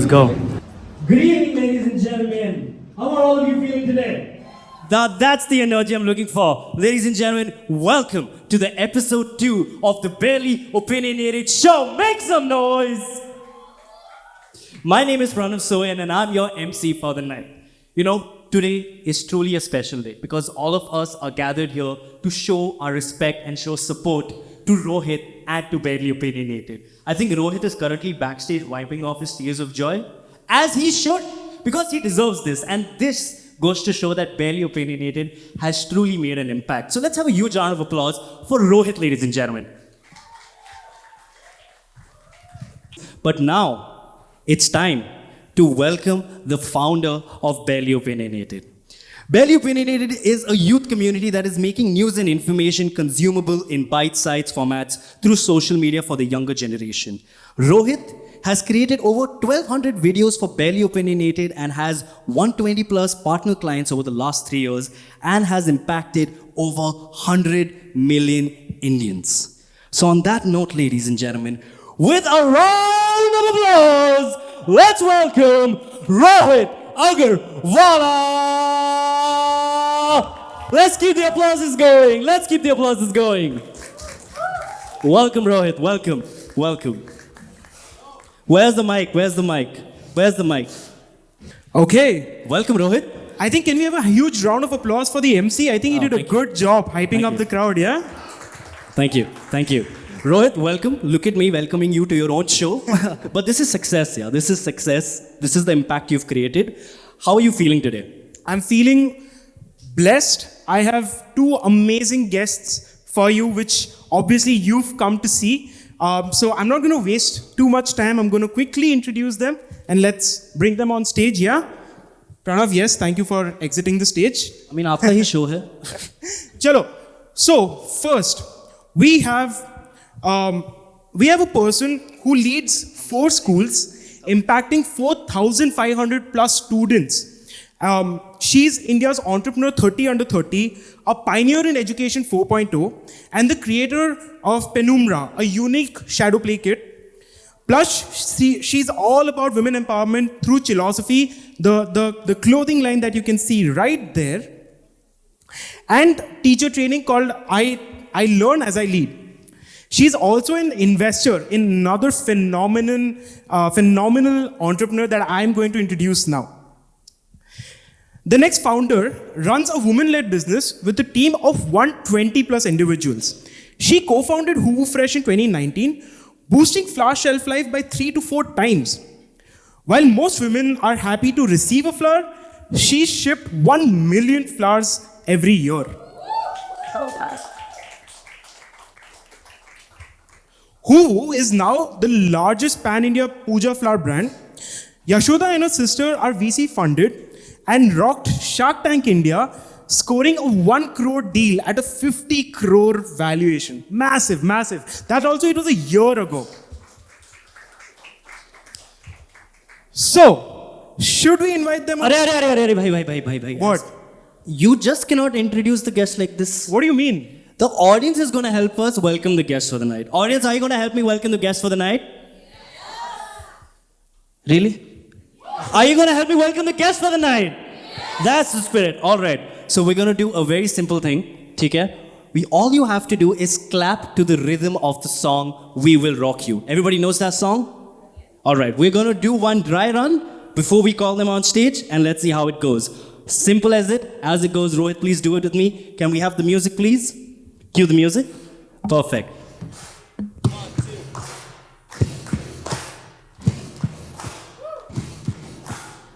go. Good evening, ladies and gentlemen. How are all of you feeling today? That's the energy I'm looking for. Ladies and gentlemen, welcome to the episode 2 of the Barely Opinionated Show. Make some noise! My name is Pranav Soyan and I'm your MC for the night. You know, today is truly a special day because all of us are gathered here to show our respect and show support to Rohit and to Barely Opinionated. I think Rohit is currently backstage wiping off his tears of joy, as he should, because he deserves this. And this goes to show that Barely Opinionated has truly made an impact. So let's have a huge round of applause for Rohit, ladies and gentlemen. But now, it's time to welcome the founder of Barely Opinionated. Barely Opinionated is a youth community that is making news and information consumable in bite-sized formats through social media for the younger generation. Rohit has created over 1,200 videos for Barely Opinionated and has 120 plus partner clients over the last 3 years and has impacted over 100 million Indians. So on that note, ladies and gentlemen, with a round of applause, let's welcome Rohit Agarwala! Let's keep the applauses going. Let's keep the applauses going. Welcome, Rohit. Welcome. Welcome. Where's the mic? Where's the mic? Where's the mic? Okay. Welcome, Rohit. I think, can we have a huge round of applause for the MC? I think he did a good job hyping up the crowd, yeah? Thank you. Thank you. Rohit, welcome. Look at me welcoming you to your own show. But this is success, yeah. This is success. This is the impact you've created. How are you feeling today? I'm feeling blessed. I have 2 amazing guests for you, which obviously you've come to see. So I'm not going to waste too much time. I'm going to quickly introduce them and let's bring them on stage, yeah? Pranav, yes, thank you for exiting the stage. I mean, aapka hi show hai. Chalo. So first, we have a person who leads 4 schools, impacting 4,500 plus students. She's India's entrepreneur 30 under 30, a pioneer in education 4.0, and the creator of Penumbra, a unique shadow play kit. Plus, she's all about women empowerment through philosophy, the clothing line that you can see right there, and teacher training called I Learn As I Lead. She's also an investor in another phenomenal entrepreneur that I'm going to introduce now. The next founder runs a woman-led business with a team of 120 plus individuals. She co-founded Hoovu Fresh in 2019, boosting flower shelf life by 3 to 4 times. While most women are happy to receive a flower, she shipped 1 million flowers every year. Hoovu is now the largest pan-India puja flower brand. Yeshodha and her sister are VC funded and rocked Shark Tank India, scoring a 1 crore deal at a 50 crore valuation. Massive, massive. That also, it was a year ago. So, should we invite them? Bhai. What? You just cannot introduce the guest like this. What do you mean? The audience is going to help us welcome the guest for the night. Audience, are you going to help me welcome the guest for the night? Really? Are you going to help me welcome the guest for the night? That's the spirit. All right. So we're going to do a very simple thing. Okay? All you have to do is clap to the rhythm of the song, We Will Rock You. Everybody knows that song? All right. We're going to do one dry run before we call them on stage, and let's see how it goes. Simple as it. As it goes, Rohit, please do it with me. Can we have the music, please? Cue the music. Perfect.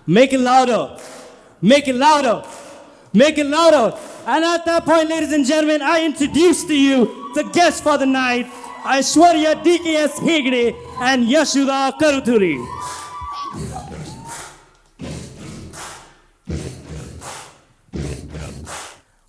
Make it louder. Make it louder. Make it louder. And at that point, ladies and gentlemen, I introduce to you the guests for the night, Aisshwarya DKS Hegde and Yeshodha Karuturi.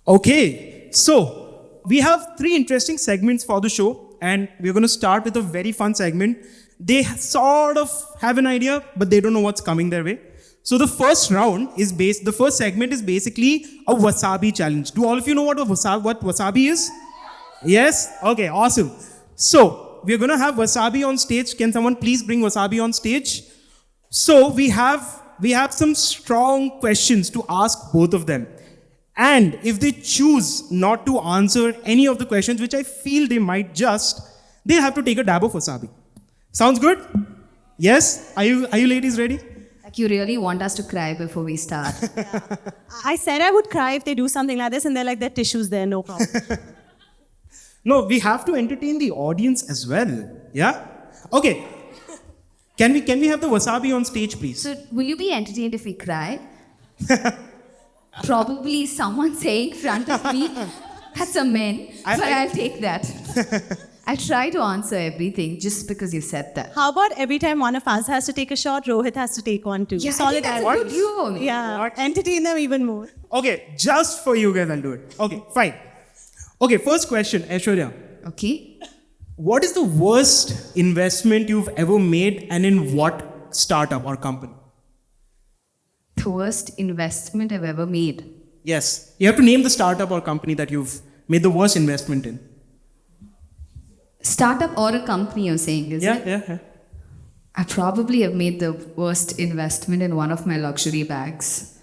Okay, so we have 3 interesting segments for the show, and we're going to start with a very fun segment. They sort of have an idea, but they don't know what's coming their way. So the first segment is basically a Wasabi challenge. Do all of you know what Wasabi is? Yes? Okay, awesome. So we're going to have Wasabi on stage. Can someone please bring Wasabi on stage? So we have some strong questions to ask both of them. And if they choose not to answer any of the questions, which I feel they might they'll have to take a dab of wasabi. Sounds good? Yes? Are you ladies ready? Like you really want us to cry before we start. I said I would cry if they do something like this, and they're like, there are tissues there, no problem. No, we have to entertain the audience as well. Yeah? Okay. Can we have the wasabi on stage, please? So will you be entertained if we cry? Probably someone saying in front of me, that's a man, but I'll take that. I try to answer everything just because you said that. How about every time one of us has to take a shot, Rohit has to take one too? Yeah, I think that's a good deal. Yeah, entertain them even more. Okay, just for you guys, I'll do it. Okay, fine. Okay, first question, Aishwarya. Okay. What is the worst investment you've ever made, and in what startup or company? The worst investment I've ever made. Yes. You have to name the startup or company that you've made the worst investment in. Startup or a company, you're saying, is it? Yeah. I probably have made the worst investment in one of my luxury bags.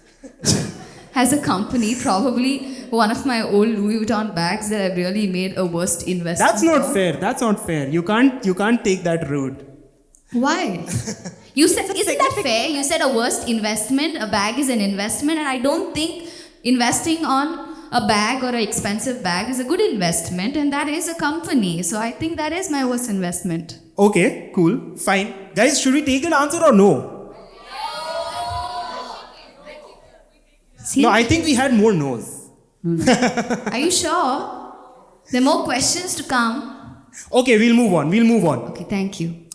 As a company, probably one of my old Louis Vuitton bags that I've really made a worst investment. That's not fair. That's not fair. You can't take that route. Why? You said, isn't that fair? You said a worst investment, a bag is an investment, and I don't think investing on a bag or an expensive bag is a good investment, and that is a company. So I think that is my worst investment. Okay, cool, fine. Guys, should we take an answer or no? See? No, I think we had more no's. Are you sure? There are more questions to come. Okay, we'll move on. Okay, thank you.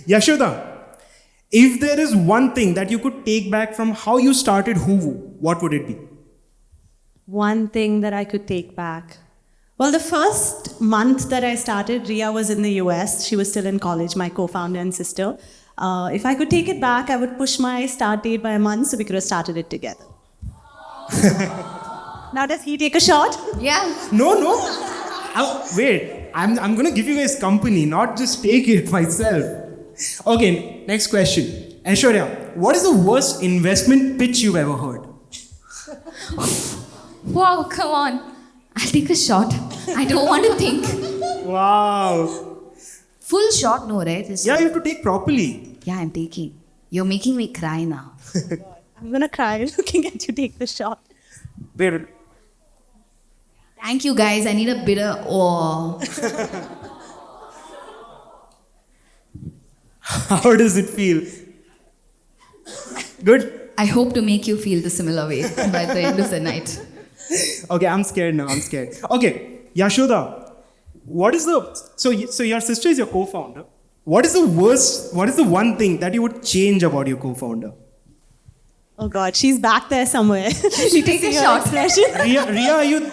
Yeshodha, if there is one thing that you could take back from how you started Hoovu, what would it be? One thing that I could take back. Well, the first month that I started, Ria was in the US. She was still in college, my co-founder and sister. If I could take it back, I would push my start date by a month so we could have started it together. Now, does he take a shot? Yeah. No. Wait, I'm gonna give you guys company, not just take it myself. Okay, next question. Aishwarya, what is the worst investment pitch you've ever heard? Wow, come on. I'll take a shot. I don't want to think. Wow. Full shot, no, right? Yeah, you have to take properly. Yeah, I'm taking. You're making me cry now. I'm gonna cry looking at you take the shot. Wait. Thank you, guys. I need a bit of awe. How does it feel? Good? I hope to make you feel the similar way by the end of the night. Okay, I'm scared now. Okay, Yeshodha, what is so your sister is your co-founder. What is the one thing that you would change about your co-founder? Oh God, she's back there somewhere. She Take a takes shot. Ria,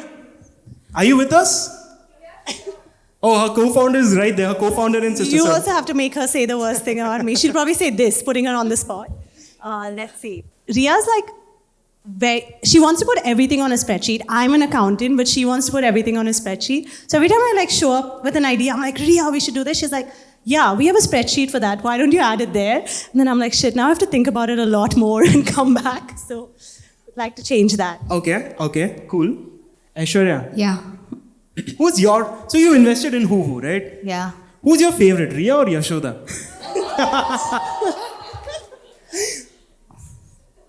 are you with us? Oh, her co-founder is right there. Her co-founder and sister. You also have to make her say the worst thing about me. She'll probably say this, putting her on the spot. Let's see. Ria's like, she wants to put everything on a spreadsheet. I'm an accountant, but she wants to put everything on a spreadsheet. So every time I show up with an idea, I'm like, Ria, we should do this. She's like, yeah, we have a spreadsheet for that. Why don't you add it there? And then I'm like, shit, now I have to think about it a lot more and come back. So I'd like to change that. Okay, cool. Aishwarya, Yeah. so you invested in Hoovu, right? Yeah. Who's your favorite, Ria or Yeshodha?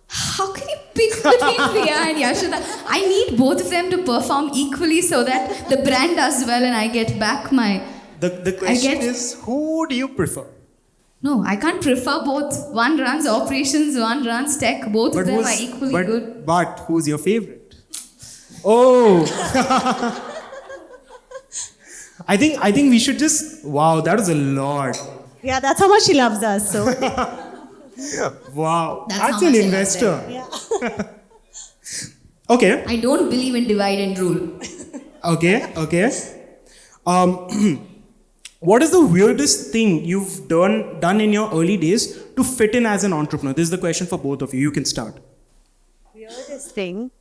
How can you pick between Ria and Yeshodha? I need both of them to perform equally so that the brand does well and I get back my... The question is, who do you prefer? No, I can't prefer both. One runs operations, one runs tech. Both of them are equally good. But who's your favorite? Oh! I think we should just... Wow, that was a lot. Yeah, that's how much she loves us. So Wow, That's that's how an much I love investor. yeah. Okay. I don't believe in divide and rule. Okay. What is the weirdest thing you've done in your early days to fit in as an entrepreneur? This is the question for both of you. You can start. Weirdest thing.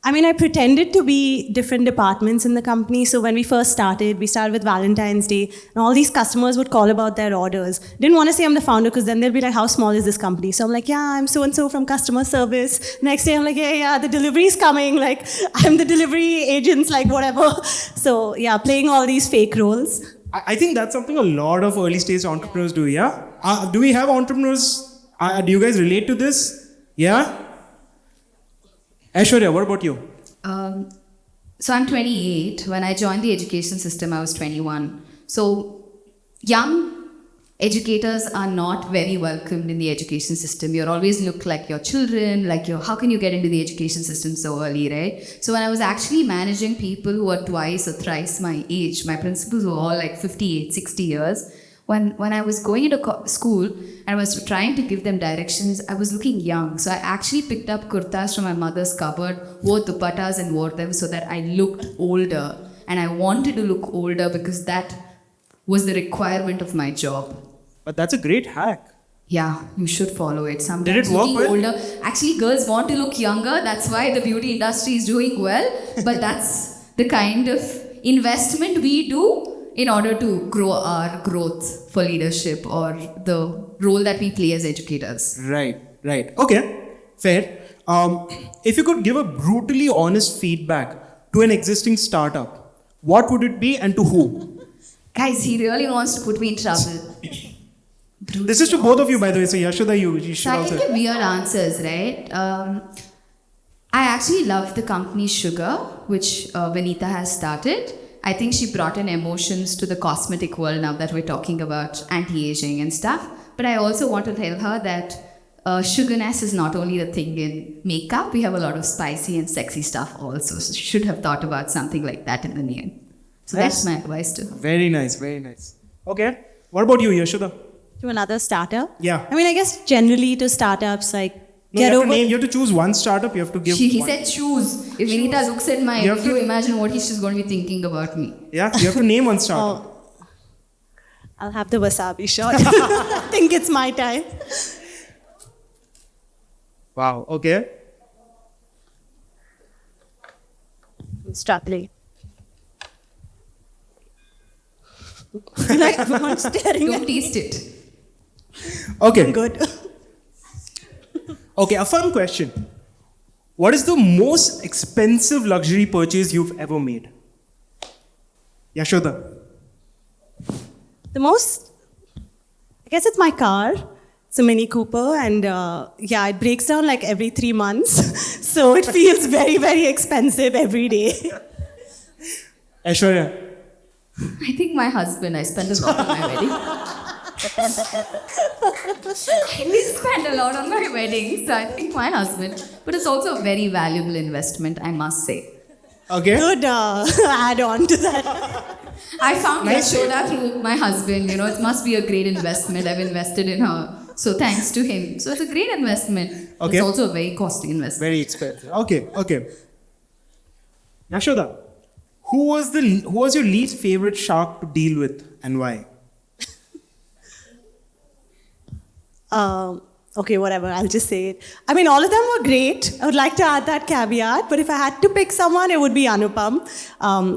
I mean, I pretended to be different departments in the company. So when we first started, we started with Valentine's Day, and all these customers would call about their orders. Didn't want to say I'm the founder because then they'll be like, how small is this company? So I'm like, yeah, I'm so-and-so from customer service. Next day, I'm like, yeah, the delivery's coming. Like, I'm the delivery agents, like whatever. So yeah, playing all these fake roles. I think that's something a lot of early stage entrepreneurs do, yeah? Do we have entrepreneurs? Do you guys relate to this? Yeah? Aisshwarya, what about you? So I'm 28. When I joined the education system, I was 21. So young educators are not very welcomed in the education system. You're always looked like your children, how can you get into the education system so early, right? So when I was actually managing people who were twice or thrice my age, my principals were all like 58, 60 years. When I was going into school and I was trying to give them directions, I was looking young. So I actually picked up kurtas from my mother's cupboard, wore dupattas and wore them so that I looked older. And I wanted to look older because that was the requirement of my job. But that's a great hack. Yeah, you should follow it. Sometimes did it work looking well? older. Actually, girls want to look younger. That's why the beauty industry is doing well. But that's the kind of investment we do in order to grow our growth for leadership or the role that we play as educators. Right. Okay, fair. If you could give a brutally honest feedback to an existing startup, what would it be and to who? Guys, he really wants to put me in trouble. This is to both of you, by the way. So Yeshodha, you should So I also. can give weird answers, right? I actually love the company Sugar, which Vinita has started. I think she brought in emotions to the cosmetic world now that we're talking about anti-aging and stuff. But I also want to tell her that sugarness is not only the thing in makeup. We have a lot of spicy and sexy stuff also. So she should have thought about something like that in the name. So that's my advice to her. Very nice. Okay. What about you, Yeshodha? To another startup? Yeah. I mean, I guess generally to startups, like, No, you have to choose one startup. You have to give. He one. said choose. If Vinita looks at my review, imagine what she's going to be thinking about me. Yeah, you have to name one startup. I'll have the Wasabi shot. I think it's my time. Wow. Okay. I'm struggling. Like, I'm staring Don't at taste it. Okay. good. Okay. A fun question. What is the most expensive luxury purchase you've ever made? Yeshodha. The most, I guess it's my car. It's a Mini Cooper, and yeah, it breaks down like every 3 months. So it feels very, very expensive every day. Aisshwarya. I think my husband. I spent a lot on my wedding. I did spend a lot on my wedding, so I think my husband. But it's also a very valuable investment, I must say. Okay. Good add on to that. I found Nice. Yeshodha through my husband. It must be a great investment. I've invested in her. So thanks to him. So it's a great investment. Okay. It's also a very costly investment. Very expensive. Okay. Yeshodha, who was your least favorite shark to deal with and why? Okay, whatever, I'll just say it. I mean, all of them were great. I would like to add that caveat, but if I had to pick someone, it would be Anupam.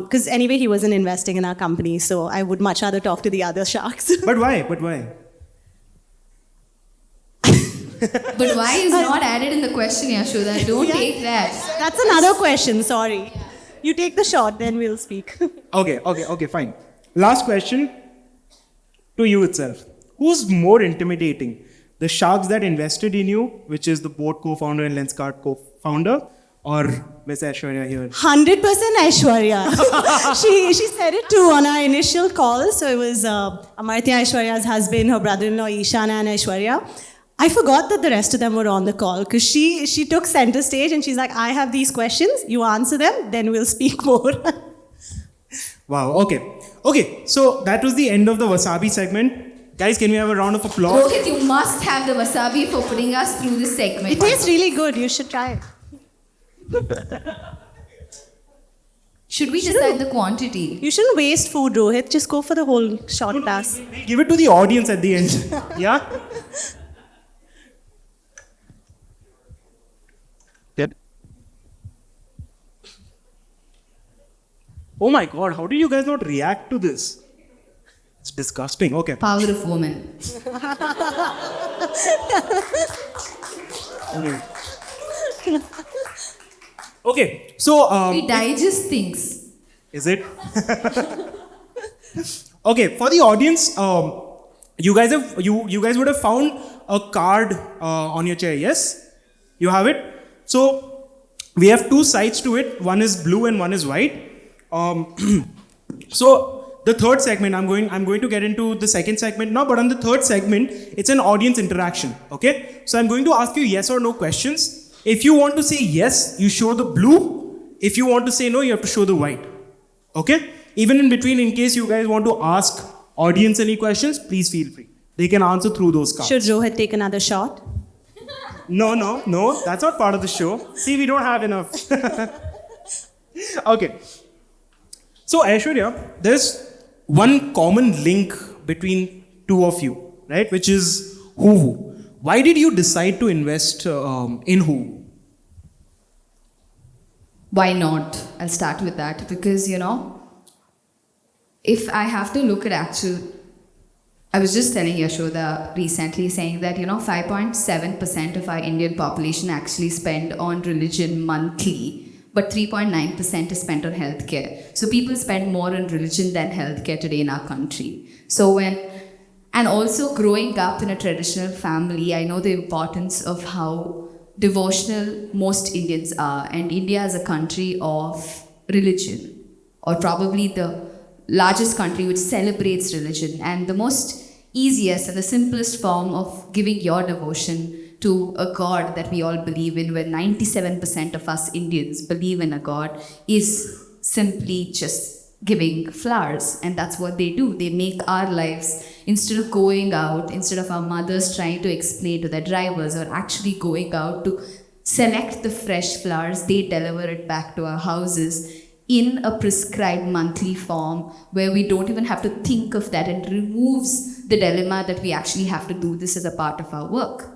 Because anyway, he wasn't investing in our company, so I would much rather talk to the other sharks. But why? But why is not added in the question, Yeshodha? Don't Yeah. take that. That's another question, sorry. You take the shot, then we'll speak. Okay, fine. Last question to you itself. Who's more intimidating? The sharks that invested in you, which is the boat co-founder and Lenskart co-founder, or Miss Aisshwarya here? 100% Aisshwarya. she said it too on our initial call. So it was Amartya Aishwarya's husband, her brother-in-law Ishana and Aishwarya. I forgot that the rest of them were on the call because she took center stage and she's like, I have these questions, you answer them, then we'll speak more. Wow, okay. So that was the end of the Wasabi segment. Guys, can we have a round of applause? Rohit, you must have the wasabi for putting us through this segment. It tastes really good, you should try it. Should we decide the quantity? You shouldn't waste food, Rohit. Just go for the whole short glass. We'll give it to the audience at the end. Yeah? Oh my God, how did you guys not react to this? It's disgusting. Okay. Power of woman. Okay. So, We digest things. is it? Okay, for the audience, you guys would have found a card on your chair. Yes, you have it. So we have two sides to it. One is blue and one is white. So the third segment, I'm going to get into the second segment now. But on the third segment, it's an audience interaction. Okay, so I'm going to ask you yes or no questions. If you want to say yes, you show the blue. If you want to say no, you have to show the white. Okay. Even in between, in case you guys want to ask audience any questions, please feel free. They can answer through those cards. Should Rohit take another shot? No, that's not part of the show. See, we don't have enough. Okay. So, Aishwarya, there's one common link between two of you, right? Which is Hoovu. Why did you decide to invest in Hoovu? Why not? I'll start with that because, if I have to look at I was just telling Yeshodha recently saying that, 5.7% of our Indian population actually spend on religion monthly, but 3.9% is spent on healthcare. So people spend more on religion than healthcare today in our country. And also growing up in a traditional family, I know the importance of how devotional most Indians are. And India is a country of religion, or probably the largest country which celebrates religion, and the most easiest and the simplest form of giving your devotion to a God that we all believe in, where 97% of us Indians believe in a God, is simply just giving flowers. And that's what they do. They make our lives, instead of going out, instead of our mothers trying to explain to their drivers or actually going out to select the fresh flowers, they deliver it back to our houses in a prescribed monthly form, where we don't even have to think of that, and removes the dilemma that we actually have to do this as a part of our work.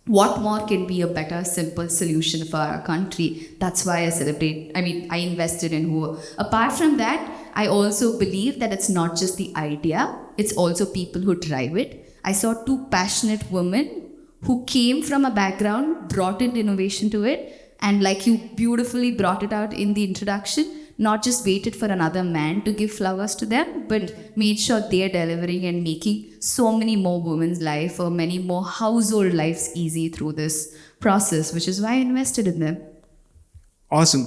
What more can be a better, simple solution for our country? That's why I invested in Hoovu. Apart from that, I also believe that it's not just the idea, it's also people who drive it. I saw two passionate women who came from a background, brought in innovation to it, and like you beautifully brought it out in the introduction, not just waited for another man to give flowers to them, but made sure they're delivering and making so many more women's life or many more household lives easy through this process, which is why I invested in them. Awesome.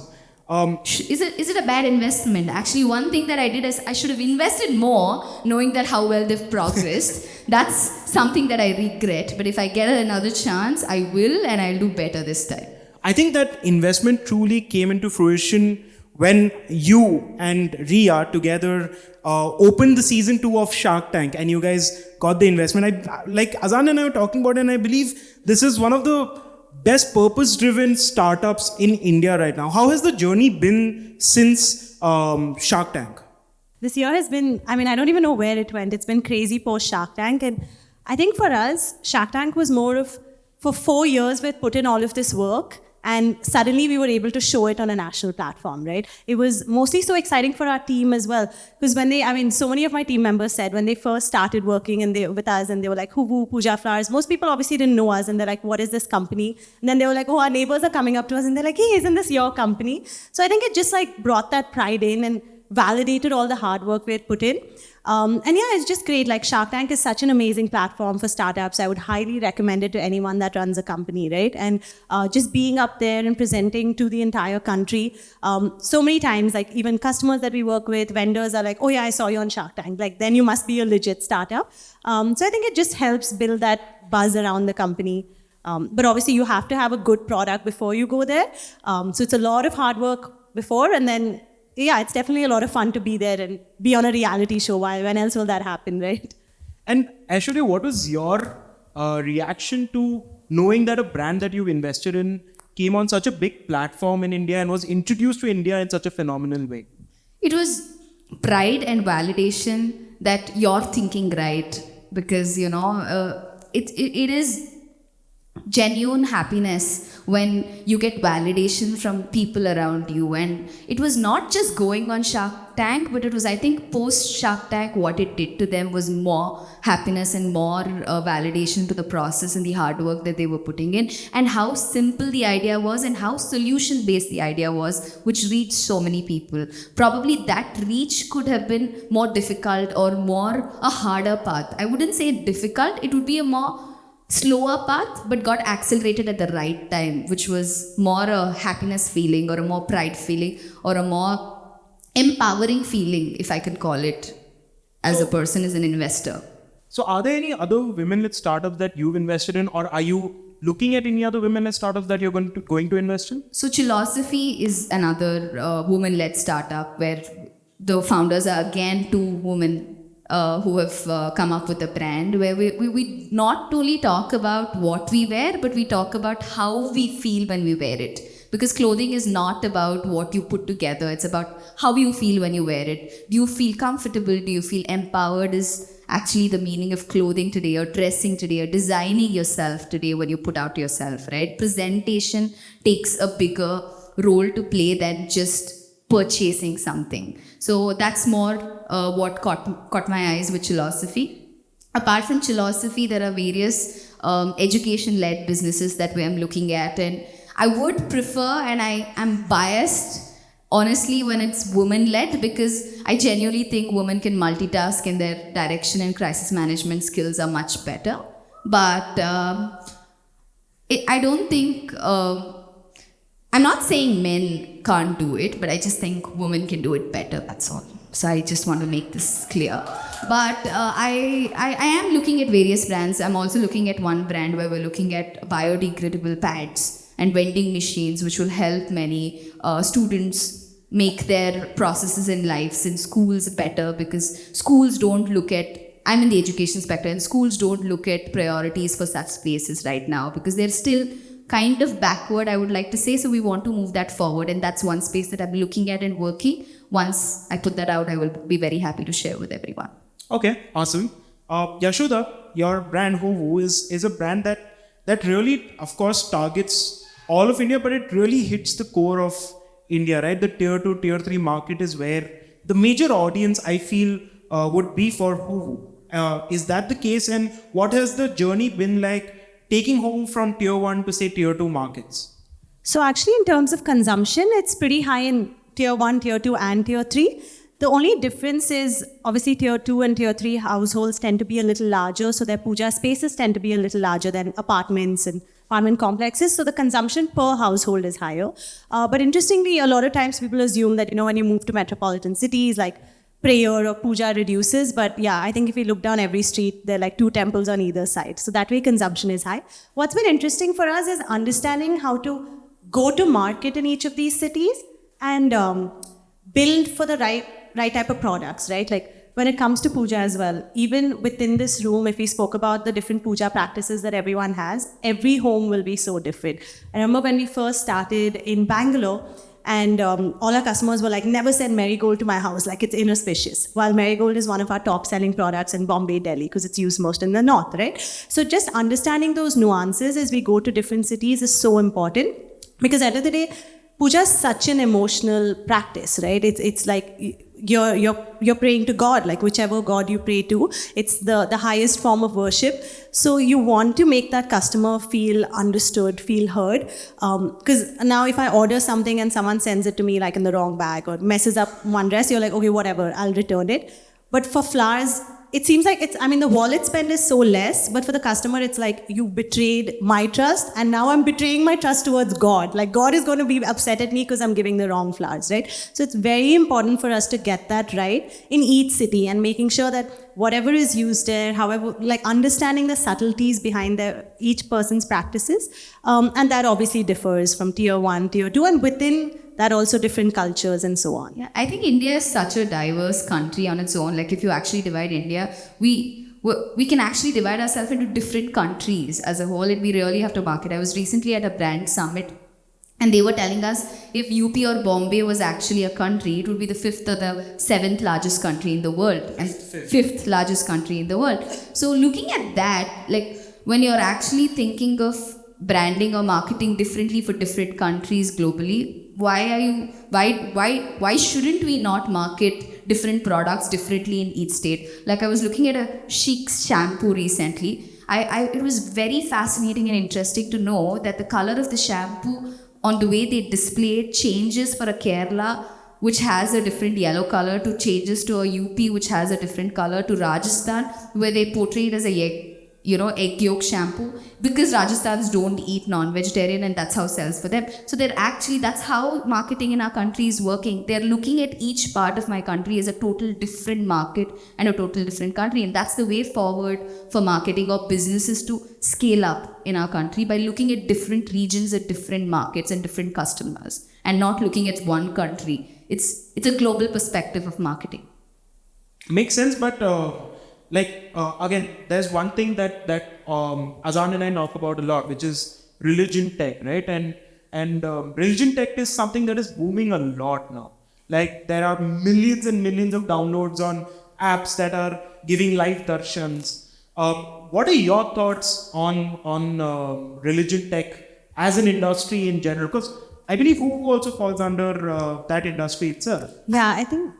Is it a bad investment? Actually, one thing that I did is I should have invested more, knowing that how well they've progressed. That's something that I regret. But if I get another chance, I will, and I'll do better this time. I think that investment truly came into fruition when you and Ria together opened the season 2 of Shark Tank, and you guys got the investment. Like Azan and I were talking about it, and I believe this is one of the best purpose-driven startups in India right now. How has the journey been since Shark Tank? This year has been, I don't even know where it went. It's been crazy post Shark Tank. And I think for us, Shark Tank was more of, for 4 years, we'd put in all of this work, and suddenly we were able to show it on a national platform, right? It was mostly so exciting for our team as well. Because when so many of my team members said when they first started working with us, and they were like, Hoovu, Puja Flowers, most people obviously didn't know us, and they're like, what is this company? And then they were like, oh, our neighbors are coming up to us, and they're like, hey, isn't this your company? So I think it just brought that pride in and validated all the hard work we had put in. And yeah, it's just great. Like Shark Tank is such an amazing platform for startups. I would highly recommend it to anyone that runs a company, right? And just being up there and presenting to the entire country. So many times, like even customers that we work with, vendors are like, oh yeah, I saw you on Shark Tank. Like then you must be a legit startup. So I think it just helps build that buzz around the company. But obviously you have to have a good product before you go there. So it's a lot of hard work before, and then yeah, it's definitely a lot of fun to be there and be on a reality show. When else will that happen, right? And Aishwarya, what was your reaction to knowing that a brand that you've invested in came on such a big platform in India and was introduced to India in such a phenomenal way? It was pride and validation that you're thinking right, because it is genuine happiness when you get validation from people around you. And it was not just going on Shark Tank, but it was, I think, post Shark Tank, what it did to them was more happiness and more validation to the process and the hard work that they were putting in, and how simple the idea was and how solution based the idea was, which reached so many people. Probably that reach could have been more difficult or more a harder path. I wouldn't say difficult, it would be a more slower path, but got accelerated at the right time, which was more a happiness feeling or a more pride feeling or a more empowering feeling, if I could call it, as a person, as an investor. So are there any other women-led startups that you've invested in, or are you looking at any other women-led startups that you're going to invest in? So Chilosophy is another woman-led startup where the founders are again 2 women who have come up with a brand where we not only talk about what we wear, but we talk about how we feel when we wear it. Because clothing is not about what you put together, it's about how you feel when you wear it. Do you feel comfortable? Do you feel empowered? Is actually the meaning of clothing today, or dressing today, or designing yourself today when you put out yourself, right? Presentation takes a bigger role to play than just purchasing something. So that's more what caught my eyes with Chilosophy. Apart from Chilosophy, there are various education-led businesses that I'm looking at, and I would prefer, and I am biased, honestly, when it's women-led, because I genuinely think women can multitask and their direction and crisis management skills are much better. But I don't think... I'm not saying men can't do it, but I just think women can do it better, that's all. So I just want to make this clear. But I am looking at various brands. I'm also looking at one brand where we're looking at biodegradable pads and vending machines, which will help many students make their processes in lives in schools better, because schools don't look at, I'm in the education sector, and schools don't look at priorities for such spaces right now because they're still kind of backward, I would like to say. So we want to move that forward, and that's one space that I'm looking at and working. Once I put that out, I will be very happy to share with everyone. Okay, awesome. Yeshodha, your brand Hoovu is a brand that really, of course, targets all of India, but it really hits the core of India, right? The tier 2, tier 3 market is where the major audience, I feel, would be for Hoovu. Is that the case? And what has the journey been like, taking Hoovu from tier 1 to say tier 2 markets? So actually, in terms of consumption, it's pretty high in tier 1, tier 2 and tier 3. The only difference is obviously tier 2 and tier 3 households tend to be a little larger, so their puja spaces tend to be a little larger than apartments and apartment complexes, so the consumption per household is higher. But interestingly, a lot of times people assume that, when you move to metropolitan cities, like prayer or puja reduces, but yeah, I think if you look down every street, there are like 2 temples on either side. So that way consumption is high. What's been interesting for us is understanding how to go to market in each of these cities and build for the right type of products, right? Like when it comes to puja as well, even within this room, if we spoke about the different puja practices that everyone has, every home will be so different. I remember when we first started in Bangalore, and all our customers were like, never send marigold to my house, like it's inauspicious. While marigold is one of our top selling products in Bombay, Delhi, because it's used most in the north, right? So just understanding those nuances as we go to different cities is so important, because at the end of the day, puja is such an emotional practice, right? It's like you're praying to God, like whichever God you pray to, it's the highest form of worship. So you want to make that customer feel understood, feel heard. Because now if I order something and someone sends it to me like in the wrong bag or messes up one dress, you're like, okay, whatever, I'll return it. But for flowers, it seems like the wallet spend is so less, but for the customer, it's like, you betrayed my trust, and now I'm betraying my trust towards God. Like, God is going to be upset at me because I'm giving the wrong flowers, right? So it's very important for us to get that right in each city and making sure that whatever is used there, however, like understanding the subtleties behind each person's practices. And that obviously differs from tier 1, tier 2, and within that also different cultures and so on. Yeah, I think India is such a diverse country on its own. Like if you actually divide India, we can actually divide ourselves into different countries as a whole, and we really have to market. I was recently at a brand summit, and they were telling us if UP or Bombay was actually a country, it would be the 5th or the 7th largest country in the world, and 5th largest country in the world. So looking at that, like when you're actually thinking of branding or marketing differently for different countries globally. Why shouldn't we not market different products differently in each state? Like I was looking at a chic shampoo recently. It was very fascinating and interesting to know that the color of the shampoo on the way they display it changes for a Kerala, which has a different yellow color, to changes to a UP, which has a different color, to Rajasthan, where they portray it as a egg yolk shampoo, because Rajasthans don't eat non-vegetarian and that's how it sells for them. So that's how marketing in our country is working. They're looking at each part of my country as a total different market and a total different country. And that's the way forward for marketing or businesses to scale up in our country, by looking at different regions, at different markets and different customers, and not looking at one country. It's a global perspective of marketing. Makes sense, but again, there's one thing that Azan and I talk about a lot, which is religion tech, right? And religion tech is something that is booming a lot now. Like there are millions and millions of downloads on apps that are giving live darshans. What are your thoughts on religion tech as an industry in general? Because I believe Hoovu also falls under that industry itself. Yeah, I think.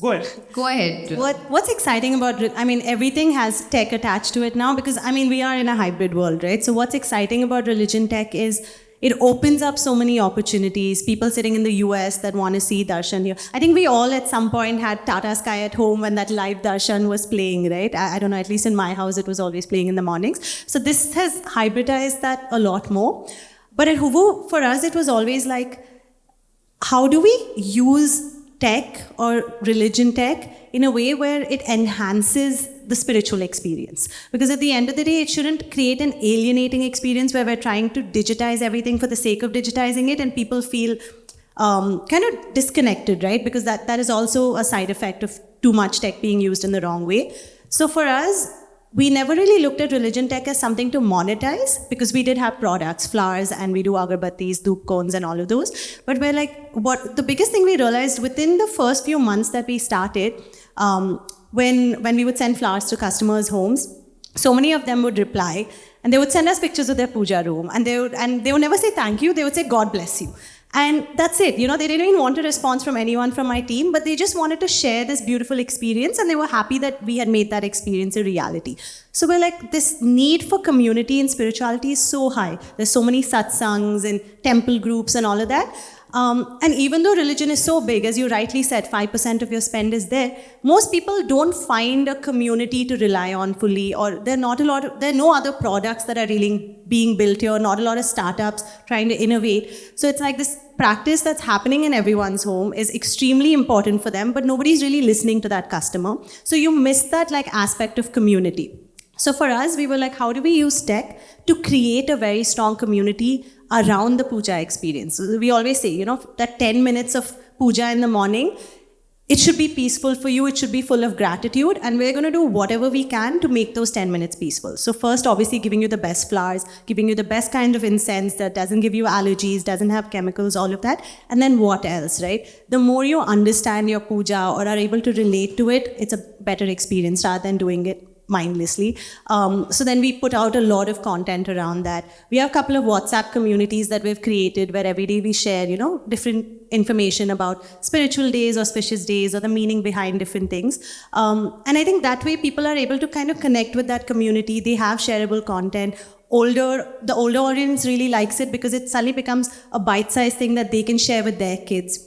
Go ahead. Go ahead. What's exciting about, everything has tech attached to it now, because, we are in a hybrid world, right? So what's exciting about religion tech is it opens up so many opportunities. People sitting in the US that want to see darshan here. I think we all at some point had Tata Sky at home when that live darshan was playing, right? I don't know, at least in my house, it was always playing in the mornings. So this has hybridized that a lot more. But at Hoovu, for us, it was always like, how do we use tech or religion tech in a way where it enhances the spiritual experience? Because at the end of the day, it shouldn't create an alienating experience where we're trying to digitize everything for the sake of digitizing it and people feel kind of disconnected, right? Because that is also a side effect of too much tech being used in the wrong way. So for us, we never really looked at religion tech as something to monetize, because we did have products, flowers, and we do agarbattis, dhoop cones, and all of those. But we're like, the biggest thing we realized within the first few months that we started, when we would send flowers to customers' homes, so many of them would reply, and they would send us pictures of their puja room, and they would never say thank you, they would say God bless you. And that's it. They didn't even want a response from anyone from my team, but they just wanted to share this beautiful experience, and they were happy that we had made that experience a reality. So we're like, this need for community and spirituality is so high. There's so many satsangs and temple groups and all of that. And even though religion is so big, as you rightly said, 5% of your spend is there, most people don't find a community to rely on fully, or there are no other products that are really being built here, not a lot of startups trying to innovate. So it's like this practice that's happening in everyone's home is extremely important for them, but nobody's really listening to that customer. So you miss that aspect of community. So for us, we were like, how do we use tech to create a very strong community around the puja experience? So we always say, that 10 minutes of puja in the morning, it should be peaceful for you, it should be full of gratitude, and we're going to do whatever we can to make those 10 minutes peaceful. So first, obviously, giving you the best flowers, giving you the best kind of incense that doesn't give you allergies, doesn't have chemicals, all of that. And then what else, right? The more you understand your puja or are able to relate to it, it's a better experience rather than doing it mindlessly. So then we put out a lot of content around that. We have a couple of WhatsApp communities that we've created where every day we share, different information about spiritual days, auspicious days, or the meaning behind different things. And I think that way people are able to kind of connect with that community. They have shareable content. The older audience really likes it because it suddenly becomes a bite-sized thing that they can share with their kids.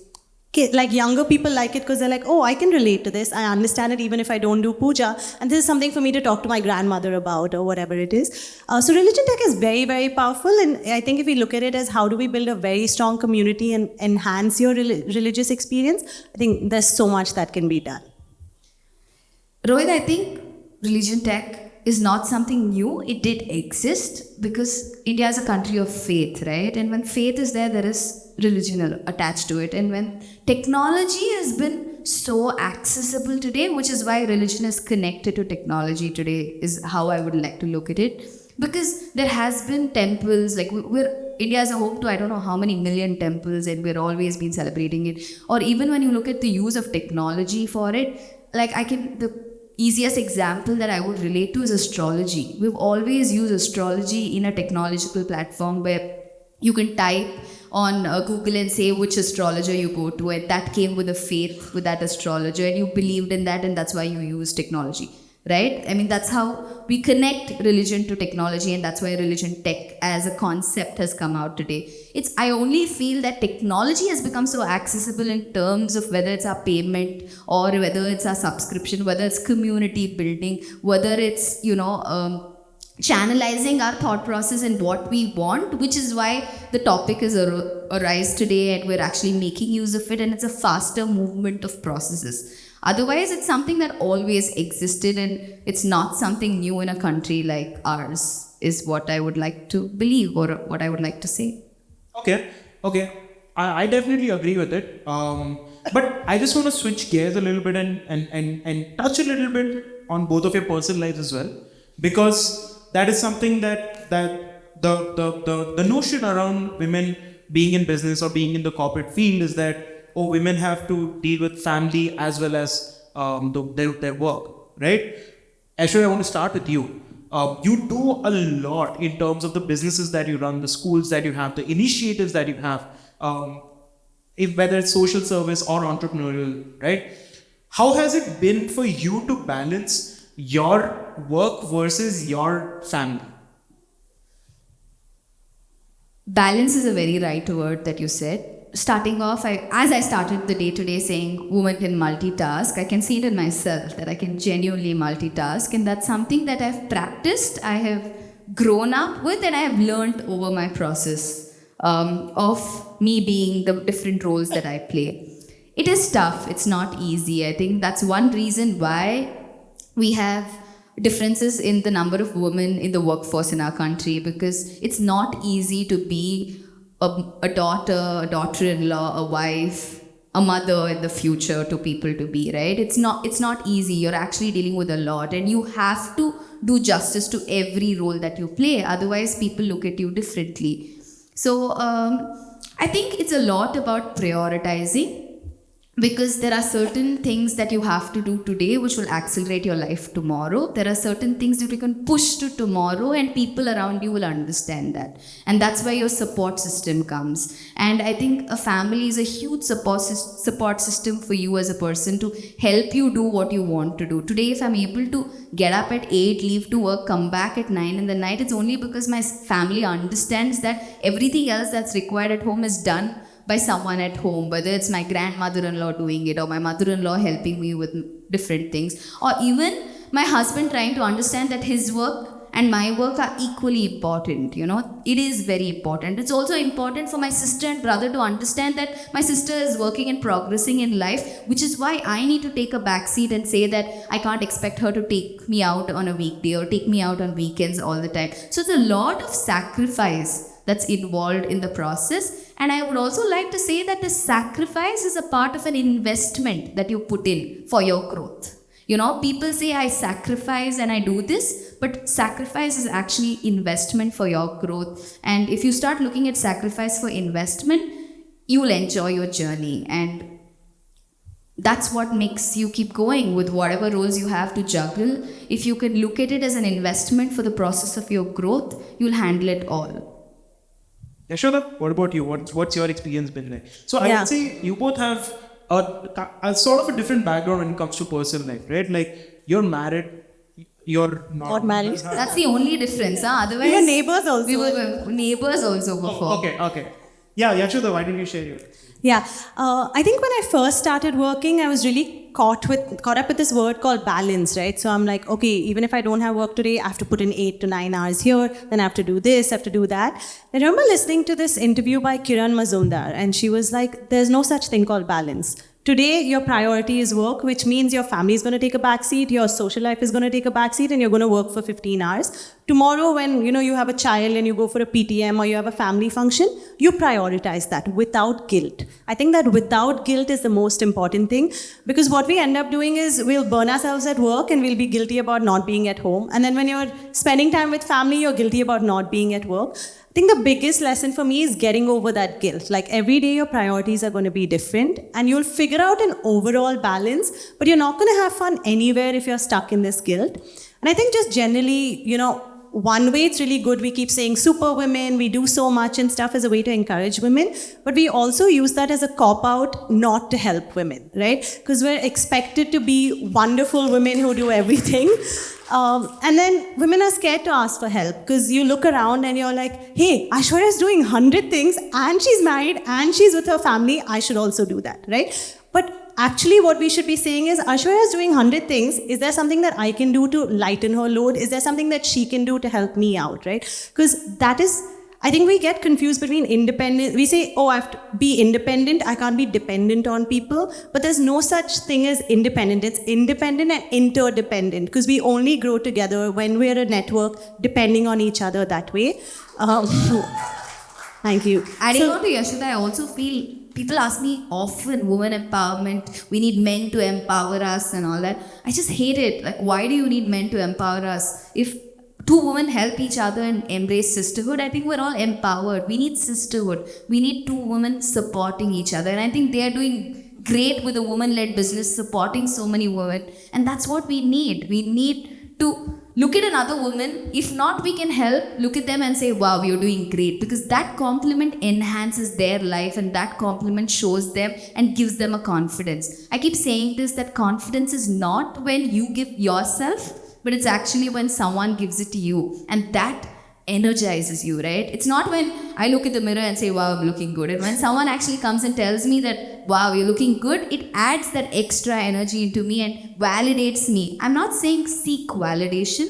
Younger people like it because they're like, oh, I can relate to this. I understand it even if I don't do puja. And this is something for me to talk to my grandmother about or whatever it is. So religion tech is very, very powerful. And I think if we look at it as how do we build a very strong community and enhance your religious experience, I think there's so much that can be done. Rohit, I think religion tech is not something new. It did exist because India is a country of faith, right? And when faith is there, there is religion attached to it. And when technology has been so accessible today, which is why religion is connected to technology today, is how I would like to look at it. Because there has been temples, India is a home to I don't know how many million temples, and we're always been celebrating it. Or even when you look at the use of technology for it, easiest example that I would relate to is astrology. We've always used astrology in a technological platform where you can type on Google and say which astrologer you go to, and that came with a faith with that astrologer, and you believed in that, and that's why you use technology, right? I mean, that's how we connect religion to technology, and that's why religion tech as a concept has come out today. I only feel that technology has become so accessible in terms of whether it's our payment or whether it's our subscription, whether it's community building, whether it's, channelizing our thought process and what we want, which is why the topic is arise today, and we're actually making use of it, and it's a faster movement of processes. Otherwise, it's something that always existed, and it's not something new in a country like ours, is what I would like to believe, or what I would like to say. Okay. I definitely agree with it. But I just want to switch gears a little bit and touch a little bit on both of your personal lives as well, because that is something that the notion around women being in business or being in the corporate field is that, women have to deal with family as well as their work, right? Aisshwarya, I want to start with you. You do a lot in terms of the businesses that you run, the schools that you have, the initiatives that you have, whether it's social service or entrepreneurial, right? How has it been for you to balance your work versus your family? Balance is a very right word that you said. Starting off, as I started the day today saying women can multitask, I can see it in myself that I can genuinely multitask, and that's something that I've practiced, I have grown up with, and I have learned over my process of me being the different roles that I play. It is tough, it's not easy. I think that's one reason why we have differences in the number of women in the workforce in our country, because it's not easy to be a daughter, a daughter-in-law, a wife, a mother in the future to people to be, right? It's not easy. You're actually dealing with a lot, and you have to do justice to every role that you play. Otherwise, people look at you differently. So I think it's a lot about prioritizing, because there are certain things that you have to do today which will accelerate your life tomorrow. There are certain things that you can push to tomorrow, and people around you will understand that. And that's where your support system comes. And I think a family is a huge support system for you as a person to help you do what you want to do. Today, if I'm able to get up at 8, leave to work, come back at 9 in the night, it's only because my family understands that everything else that's required at home is done by someone at home, whether it's my grandmother-in-law doing it, or my mother-in-law helping me with different things, or even my husband trying to understand that his work and my work are equally important. It is very important. It's also important for my sister and brother to understand that my sister is working and progressing in life, which is why I need to take a back seat and say that I can't expect her to take me out on a weekday or take me out on weekends all the time. So it's a lot of sacrifice that's involved in the process. And I would also like to say that the sacrifice is a part of an investment that you put in for your growth. People say I sacrifice and I do this, but sacrifice is actually investment for your growth. And if you start looking at sacrifice for investment, you will enjoy your journey. And that's what makes you keep going with whatever roles you have to juggle. If you can look at it as an investment for the process of your growth, you'll handle it all. Yeshodha, what about you? What's your experience been like? So I would say you both have a sort of a different background when it comes to personal life, right? Like, you're married, you're not married. That's the only difference, huh? Otherwise, we were neighbors also. We were neighbors also before. Okay. Yeah, Yeshodha, why don't you share your... Yeah, I think when I first started working, I was really caught up with this word called balance, right? So I'm like, okay, even if I don't have work today, I have to put in 8 to 9 hours here, then I have to do this, I have to do that. I remember listening to this interview by Kiran Mazumdar, and she was like, there's no such thing called balance. Today, your priority is work, which means your family is going to take a backseat, your social life is going to take a backseat, and you're going to work for 15 hours. Tomorrow, when you have a child and you go for a PTM or you have a family function, you prioritize that without guilt. I think that without guilt is the most important thing, because what we end up doing is we'll burn ourselves at work and we'll be guilty about not being at home. And then when you're spending time with family, you're guilty about not being at work. I think the biggest lesson for me is getting over that guilt. Like every day your priorities are going to be different and you'll figure out an overall balance, but you're not going to have fun anywhere if you're stuck in this guilt. And I think just generally, one way it's really good, we keep saying super women, we do so much and stuff as a way to encourage women, but we also use that as a cop-out not to help women, right? Because we're expected to be wonderful women who do everything. And then women are scared to ask for help because you look around and you're like, hey, Aisshwarya is doing 100 things and she's married and she's with her family, I should also do that, right? But actually, what we should be saying is, Aisshwarya is doing 100 things. Is there something that I can do to lighten her load? Is there something that she can do to help me out, right? Because that is, I think we get confused between independent. We say, oh, I have to be independent. I can't be dependent on people. But there's no such thing as independent. It's independent and interdependent, because we only grow together when we're a network depending on each other that way. Thank you. Adding on to Yeshodha, I also feel people ask me often, women empowerment, we need men to empower us and all that. I just hate it. Like, why do you need men to empower us? If two women help each other and embrace sisterhood, I think we're all empowered. We need sisterhood. We need two women supporting each other. And I think they are doing great with a woman-led business, supporting so many women. And that's what we need. We need to look at another woman. If not, we can help. Look at them and say, wow, you're doing great. Because that compliment enhances their life and that compliment shows them and gives them a confidence. I keep saying this, that confidence is not when you give yourself, but it's actually when someone gives it to you. And that energizes you, right? It's not when I look at the mirror and say, wow, I'm looking good. And when someone actually comes and tells me that, wow, you're looking good, it adds that extra energy into me and validates me. I'm not saying seek validation,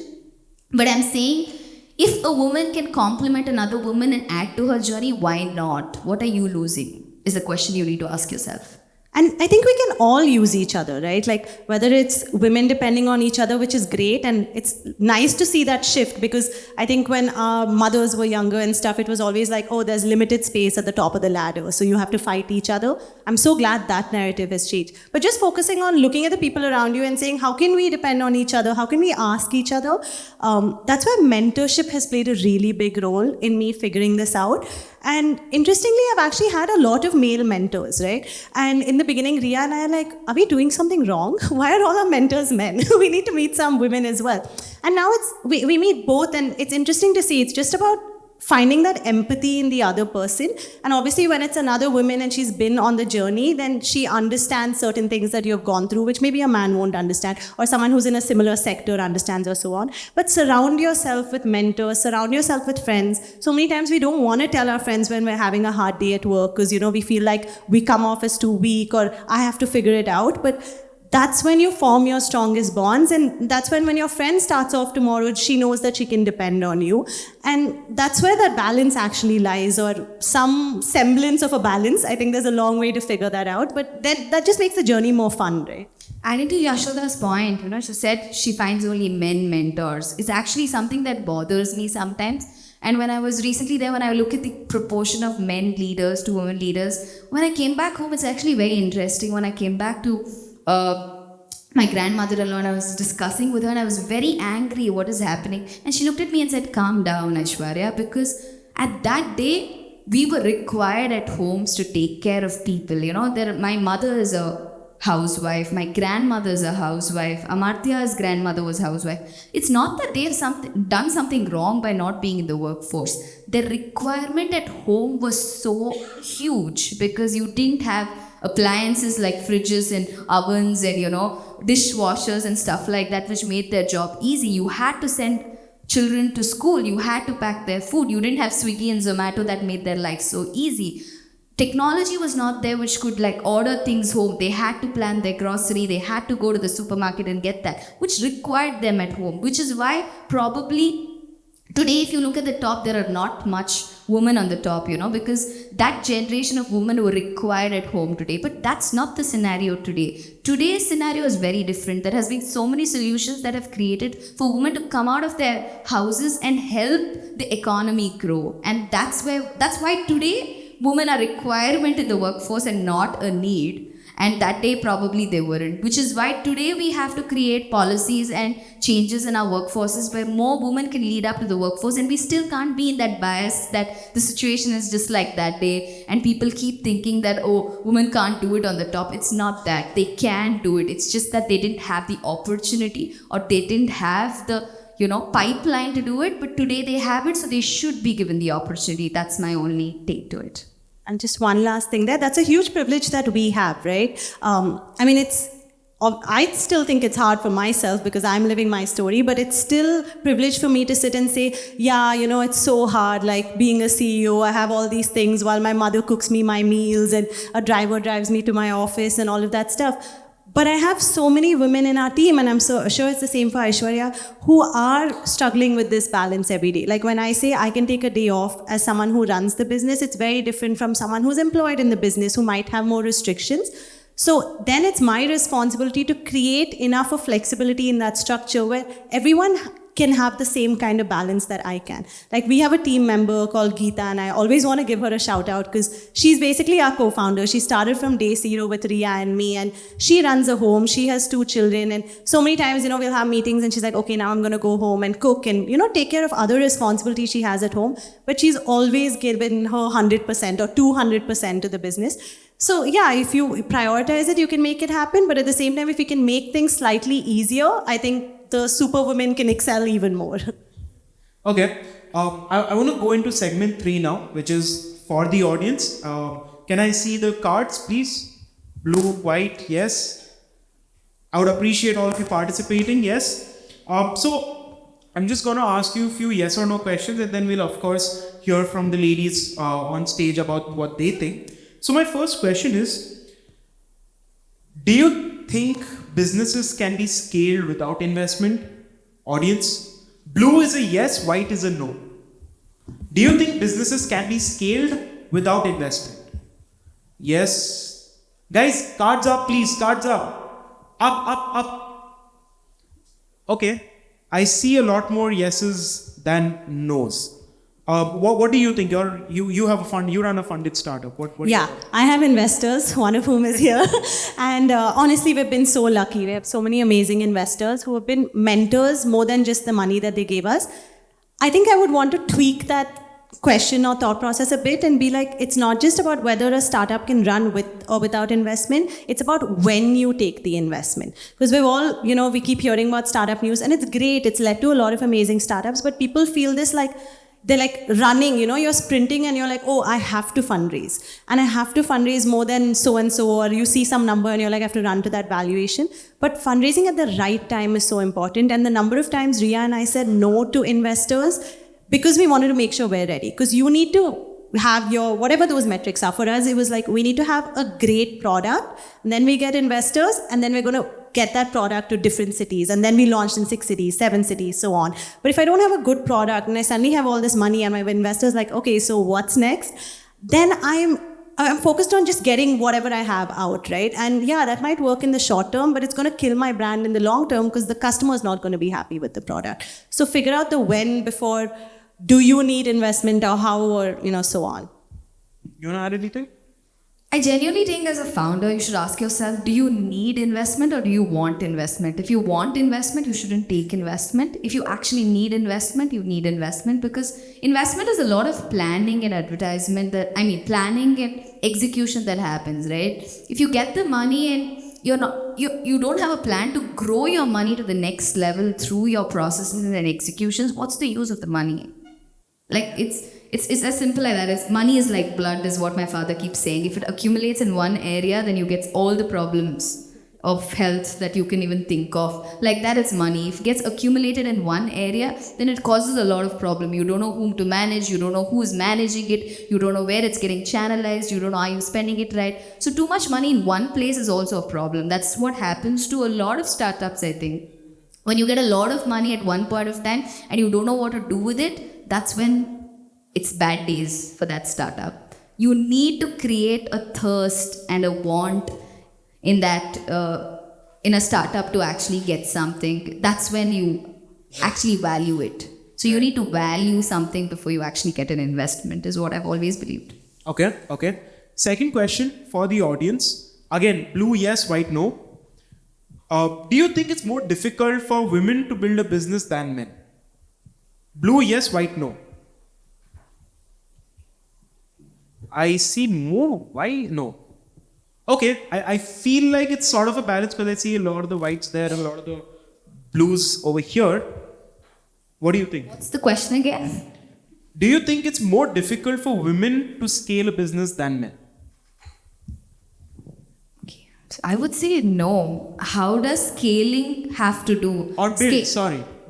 but I'm saying if a woman can compliment another woman and add to her journey, why not? What are you losing? Is the question you need to ask yourself. And I think we can all use each other, right? Like whether it's women depending on each other, which is great. And it's nice to see that shift, because I think when our mothers were younger and stuff, it was always like, oh, there's limited space at the top of the ladder, so you have to fight each other. I'm so glad that narrative has changed. But just focusing on looking at the people around you and saying, how can we depend on each other? How can we ask each other? That's why mentorship has played a really big role in me figuring this out. And interestingly, I've actually had a lot of male mentors, right? And in the beginning, Ria and I are like, are we doing something wrong? Why are all our mentors men? We need to meet some women as well. And now we meet both, and it's interesting to see. It's just about finding that empathy in the other person. And obviously when it's another woman and she's been on the journey, then she understands certain things that you've gone through, which maybe a man won't understand, or someone who's in a similar sector understands, or so on. But surround yourself with mentors, surround yourself with friends. So many times we don't want to tell our friends when we're having a hard day at work, because we feel like we come off as too weak, or I have to figure it out. But that's when you form your strongest bonds, and that's when your friend starts off tomorrow, she knows that she can depend on you. And that's where that balance actually lies, or some semblance of a balance. I think there's a long way to figure that out, but then that just makes the journey more fun, right? Adding to Yeshodha's point, she said she finds only men mentors. It's actually something that bothers me sometimes. And when I was recently there, when I look at the proportion of men leaders to women leaders, when I came back home, it's actually very interesting. When I came back to my grandmother-in-law, and I was discussing with her, and I was very angry what is happening. And she looked at me and said, calm down, Aisshwarya, because at that day, we were required at homes to take care of people. My mother is a housewife, my grandmother is a housewife, Amartya's grandmother was housewife. It's not that they've done something wrong by not being in the workforce. The requirement at home was so huge, because you didn't have appliances like fridges and ovens and dishwashers and stuff like that, which made their job easy. You had to send children to school, you had to pack their food. You didn't have Swiggy and Zomato that made their life so easy. Technology was not there which could order things home. They had to plan their grocery, they had to go to the supermarket and get that, which required them at home, which is why probably Today, if you look at the top, there are not much women on the top, because that generation of women were required at home today. But that's not the scenario today. Today's scenario is very different. There has been so many solutions that have created for women to come out of their houses and help the economy grow. And that's why today women are a requirement in the workforce and not a need. And that day probably they weren't, which is why today we have to create policies and changes in our workforces where more women can lead up to the workforce, and we still can't be in that bias that the situation is just like that day and people keep thinking that, oh, women can't do it on the top. It's not that. They can do it. It's just that they didn't have the opportunity or they didn't have the pipeline to do it, but today they have it, so they should be given the opportunity. That's my only take to it. And just one last thing there, that's a huge privilege that we have, right? I still think it's hard for myself because I'm living my story, but it's still privilege for me to sit and say, yeah, it's so hard, like being a CEO, I have all these things while my mother cooks me my meals and a driver drives me to my office and all of that stuff. But I have so many women in our team, and I'm so sure it's the same for Aisshwarya, who are struggling with this balance every day. Like when I say I can take a day off as someone who runs the business, it's very different from someone who's employed in the business who might have more restrictions. So then it's my responsibility to create enough of flexibility in that structure where everyone can have the same kind of balance that I can. Like we have a team member called Geeta, and I always want to give her a shout out because she's basically our co-founder. She started from day zero with Ria and me, and she runs a home. She has 2 children, and so many times, we'll have meetings and she's like, okay, now I'm going to go home and cook and, take care of other responsibilities she has at home. But she's always given her 100% or 200% to the business. So yeah, if you prioritize it, you can make it happen. But at the same time, if you can make things slightly easier, I think the superwoman can excel even more. Okay, I want to go into segment 3 now, which is for the audience. Can I see the cards, please? Blue, white, yes. I would appreciate all of you participating, yes. So I'm just going to ask you a few yes or no questions, and then we'll of course hear from the ladies on stage about what they think. So my first question is, do you think businesses can be scaled without investment? Audience, blue is a yes, white is a no. Do you think businesses can be scaled without investment? Yes. Guys, cards up please, cards up. Up. Okay, I see a lot more yeses than nos. What do you think? You have a fund. You run a funded startup. What yeah, I have investors, one of whom is here. And honestly, we've been so lucky. We have so many amazing investors who have been mentors more than just the money that they gave us. I think I would want to tweak that question or thought process a bit and be like, it's not just about whether a startup can run with or without investment. It's about when you take the investment. Because we've all, we keep hearing about startup news, and it's great. It's led to a lot of amazing startups, but people feel this like, they're like running, you're sprinting and you're like, oh, I have to fundraise. And I have to fundraise more than so-and-so, or you see some number and you're like, I have to run to that valuation. But fundraising at the right time is so important. And the number of times Ria and I said no to investors because we wanted to make sure we're ready. Because you need to have your, whatever those metrics are. For us, it was like, we need to have a great product, and then we get investors, and then we're going to get that product to different cities. And then we launched in 6 cities, 7 cities, so on. But if I don't have a good product and I suddenly have all this money and my investors like, okay, so what's next? Then I'm focused on just getting whatever I have out, right? And yeah, that might work in the short term, but it's going to kill my brand in the long term because the customer is not going to be happy with the product. So figure out the when before, do you need investment or how, or so on. You want to add anything? I genuinely think as a founder, you should ask yourself, do you need investment or do you want investment? If you want investment, you shouldn't take investment. If you actually need investment, you need investment, because investment is a lot of planning and advertisement planning and execution that happens, right? If you get the money and you don't have a plan to grow your money to the next level through your processes and executions, what's the use of the money? Like it's as simple like that. Money is like blood, is what my father keeps saying. If it accumulates in one area, then you get all the problems of health that you can even think of. Like that is money. If it gets accumulated in one area, then it causes a lot of problem. You don't know whom to manage, you don't know who is managing it, you don't know where it's getting channelized, you don't know are you spending it right. So too much money in one place is also a problem. That's what happens to a lot of startups, I think. When you get a lot of money at one point of time and you don't know what to do with it, that's when it's bad days for that startup. You need to create a thirst and a want in that in a startup to actually get something. That's when you actually value it. So you need to value something before you actually get an investment, is what I've always believed. Okay. Second question for the audience. Again, blue yes, white no. Do you think it's more difficult for women to build a business than men? Blue yes, white no. I see more. Why no? Okay, I feel like it's sort of a balance because I see a lot of the whites there and a lot of the blues over here. What do you think? What's the question again? Do you think it's more difficult for women to scale a business than men? Okay. So I would say no. How does scaling have to do? Or build,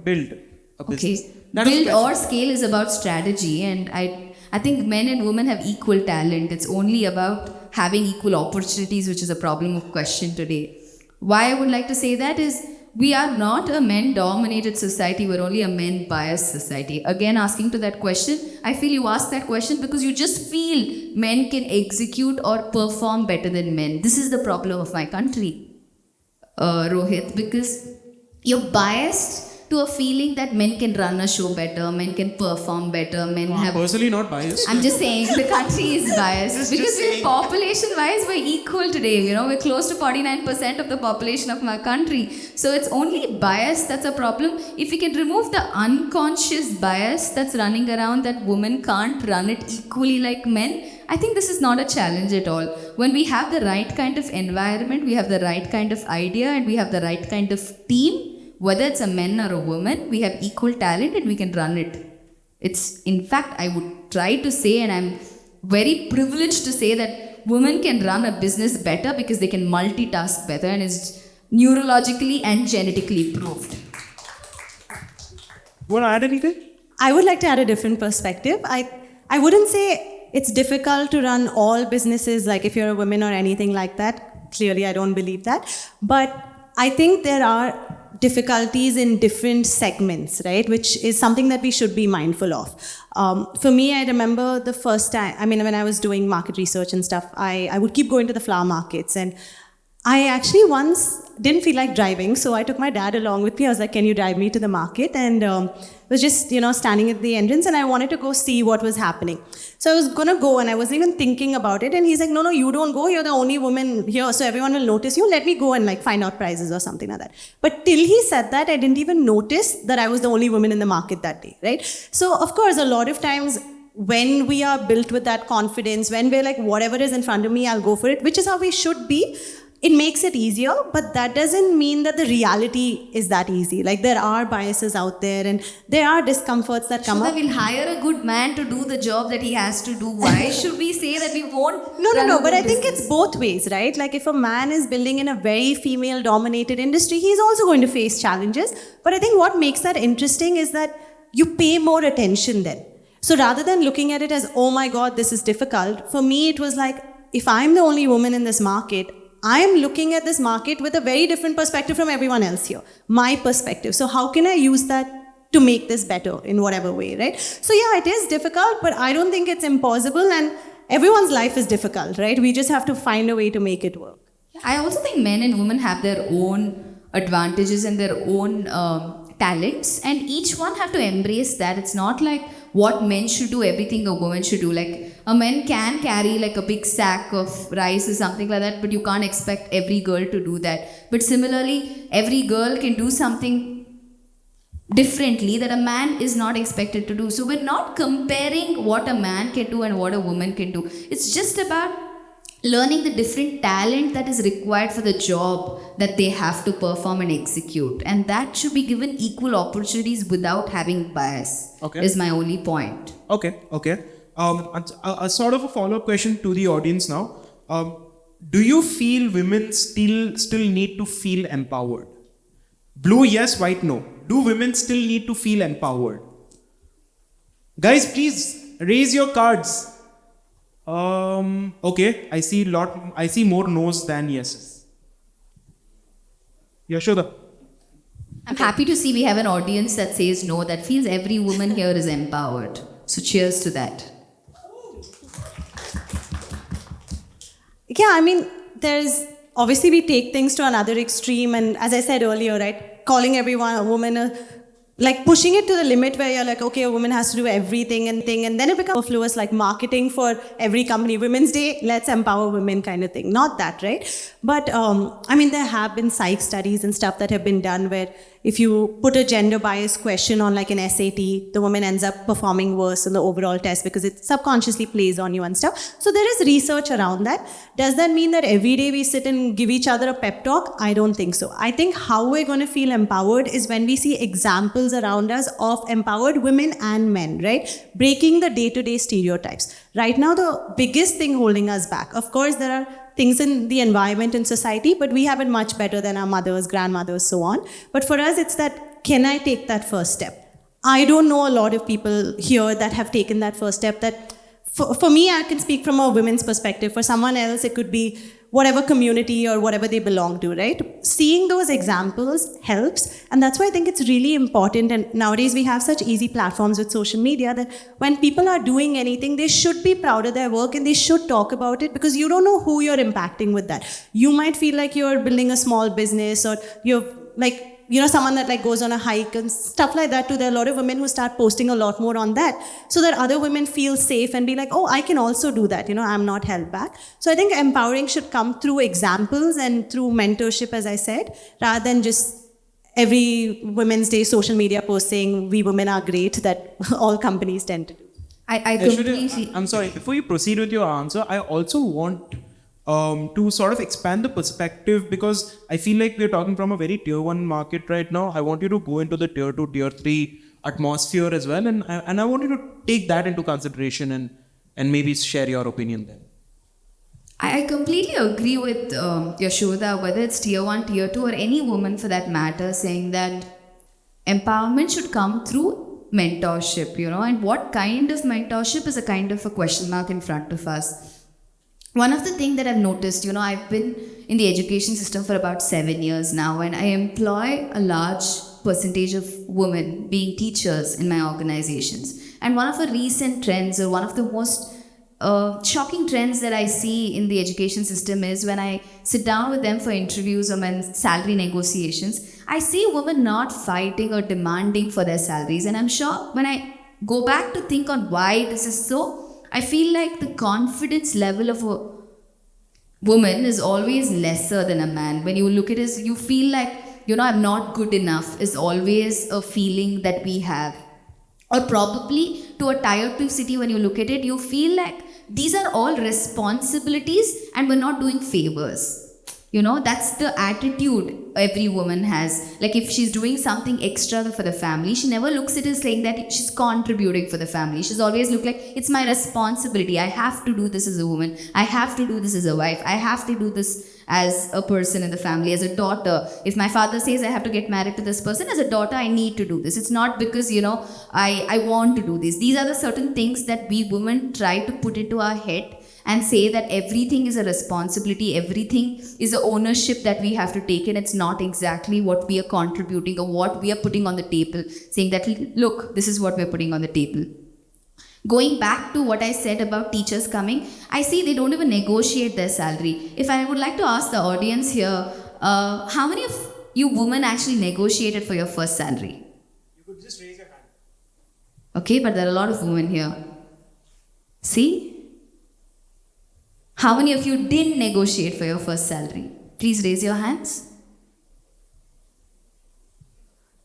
build a business. Okay. That was Build the or question. scale is about strategy, and I think men and women have equal talent. It's only about having equal opportunities, which is a problem of question today. Why I would like to say that is we are not a men-dominated society. We're only a men-biased society. Again, asking to that question, I feel you asked that question because you just feel men can execute or perform better than men. This is the problem of my country, Rohit, because you're biased to a feeling that men can run a show better, men can perform better, men have... Personally not biased. I'm just saying the country is biased because we're population-wise, we're equal today. We're close to 49% of the population of my country. So it's only bias that's a problem. If we can remove the unconscious bias that's running around that women can't run it equally like men, I think this is not a challenge at all. When we have the right kind of environment, we have the right kind of idea, and we have the right kind of team, whether it's a man or a woman, we have equal talent and we can run it. It's, in fact, I would try to say, and I'm very privileged to say that women can run a business better because they can multitask better, and it's neurologically and genetically proved. Want to add anything? I would like to add a different perspective. I wouldn't say it's difficult to run all businesses, like if you're a woman or anything like that. Clearly, I don't believe that. But I think there are difficulties in different segments, right? Which is something that we should be mindful of. For me, I remember the first time, when I was doing market research and stuff, I would keep going to the flower markets, and I actually once didn't feel like driving, so I took my dad along with me. I was like, can you drive me to the market? And was just, standing at the entrance, and I wanted to go see what was happening. So I was going to go, and I wasn't even thinking about it. And he's like, no, you don't go. You're the only woman here, so everyone will notice you. Let me go and find out prices or something like that. But till he said that, I didn't even notice that I was the only woman in the market that day, right? So, of course, a lot of times when we are built with that confidence, when we're like, whatever is in front of me, I'll go for it, which is how we should be. It makes it easier, but that doesn't mean that the reality is that easy. There are biases out there, and there are discomforts that come up. We'll hire a good man to do the job that he has to do. Why should we say that we won't? No, but I think it's both ways, right? If a man is building in a very female-dominated industry, he's also going to face challenges. But I think what makes that interesting is that you pay more attention then. So rather than looking at it as, oh my God, this is difficult, for me it was like, if I'm the only woman in this market, I'm looking at this market with a very different perspective from everyone else here. My perspective. So how can I use that to make this better in whatever way, right? So yeah, it is difficult, but I don't think it's impossible, and everyone's life is difficult, right? We just have to find a way to make it work. I also think men and women have their own advantages and their own talents, and each one have to embrace that. It's not like what men should do, everything a woman should do. A man can carry a big sack of rice or something like that, but you can't expect every girl to do that. But similarly, every girl can do something differently that a man is not expected to do. So we're not comparing what a man can do and what a woman can do. It's just about learning the different talent that is required for the job that they have to perform and execute. And that should be given equal opportunities without having bias, is my only point. Okay. A sort of a follow-up question to the audience now. Do you feel women still need to feel empowered? Blue, yes, white, no. Do women still need to feel empowered? Guys, please raise your cards. Okay, I see more no's than yeses. Yeshodha. I'm happy to see we have an audience that says no, that feels every woman here is empowered. So cheers to that. Yeah, I mean, there's obviously we take things to another extreme, and as I said earlier, right, calling everyone a woman, like pushing it to the limit where you're like, okay, a woman has to do everything and then it becomes superfluous, like marketing for every company. Women's Day, let's empower women kind of thing. Not that, right? But I mean, there have been psych studies and stuff that have been done where if you put a gender bias question on like an SAT, the woman ends up performing worse in the overall test because it subconsciously plays on you and stuff. So there is research around that. Does that mean that every day we sit and give each other a pep talk? I don't think so. I think how we're going to feel empowered is when we see examples around us of empowered women and men, right? Breaking the day-to-day stereotypes. Right now, the biggest thing holding us back, of course, there are things in the environment and society, but we have it much better than our mothers, grandmothers, so on. But for us, it's that, can I take that first step? I don't know a lot of people here that have taken that first step. That for me, I can speak from a women's perspective. For someone else, it could be whatever community or whatever they belong to, right? Seeing those examples helps. And that's why I think it's really important. And nowadays we have such easy platforms with social media that when people are doing anything, they should be proud of their work and they should talk about it, because you don't know who you're impacting with that. You might feel like you're building a small business, or you're like, you know, someone that like goes on a hike and stuff like that too. There are a lot of women who start posting a lot more on that so that other women feel safe and be like, oh, I can also do that. You know, I'm not held back. So I think empowering should come through examples and through mentorship, as I said, rather than just every Women's Day social media post saying we women are great that all companies tend to do. I completely... I'm sorry, before you proceed with your answer, I also want to sort of expand the perspective, because I feel like we're talking from a very tier 1 market right now. I want you to go into the tier 2, tier 3 atmosphere as well, and I want you to take that into consideration and maybe share your opinion then. I completely agree with Yeshodha, whether it's tier 1, tier 2, or any woman for that matter, saying that empowerment should come through mentorship, you know, and what kind of mentorship is a kind of a question mark in front of us. One of the things that I've noticed, you know, I've been in the education system for about 7 years now, and I employ a large percentage of women being teachers in my organizations. And one of the recent trends, or one of the most shocking trends that I see in the education system is when I sit down with them for interviews or when salary negotiations, I see women not fighting or demanding for their salaries. And I'm sure when I go back to think on why this is so, I feel like the confidence level of a woman is always lesser than a man. When you look at it, you feel like, you know, I'm not good enough is always a feeling that we have. Or probably to a tier 2 city, when you look at it, you feel like these are all responsibilities and we're not doing favors. You know, that's the attitude every woman has. Like if she's doing something extra for the family, she never looks at it saying that she's contributing for the family. She's always look like, it's my responsibility. I have to do this as a woman. I have to do this as a wife. I have to do this as a person in the family, as a daughter. If my father says I have to get married to this person, as a daughter, I need to do this. It's not because, you know, I want to do this. These are the certain things that we women try to put into our head and say that everything is a responsibility, everything is an ownership that we have to take, and it's not exactly what we are contributing or what we are putting on the table, saying that, look, this is what we're putting on the table. Going back to what I said about teachers coming, I see they don't even negotiate their salary. If I would like to ask the audience here, how many of you women actually negotiated for your first salary? You could just raise your hand. Okay, but there are a lot of women here. See? How many of you didn't negotiate for your first salary? Please raise your hands.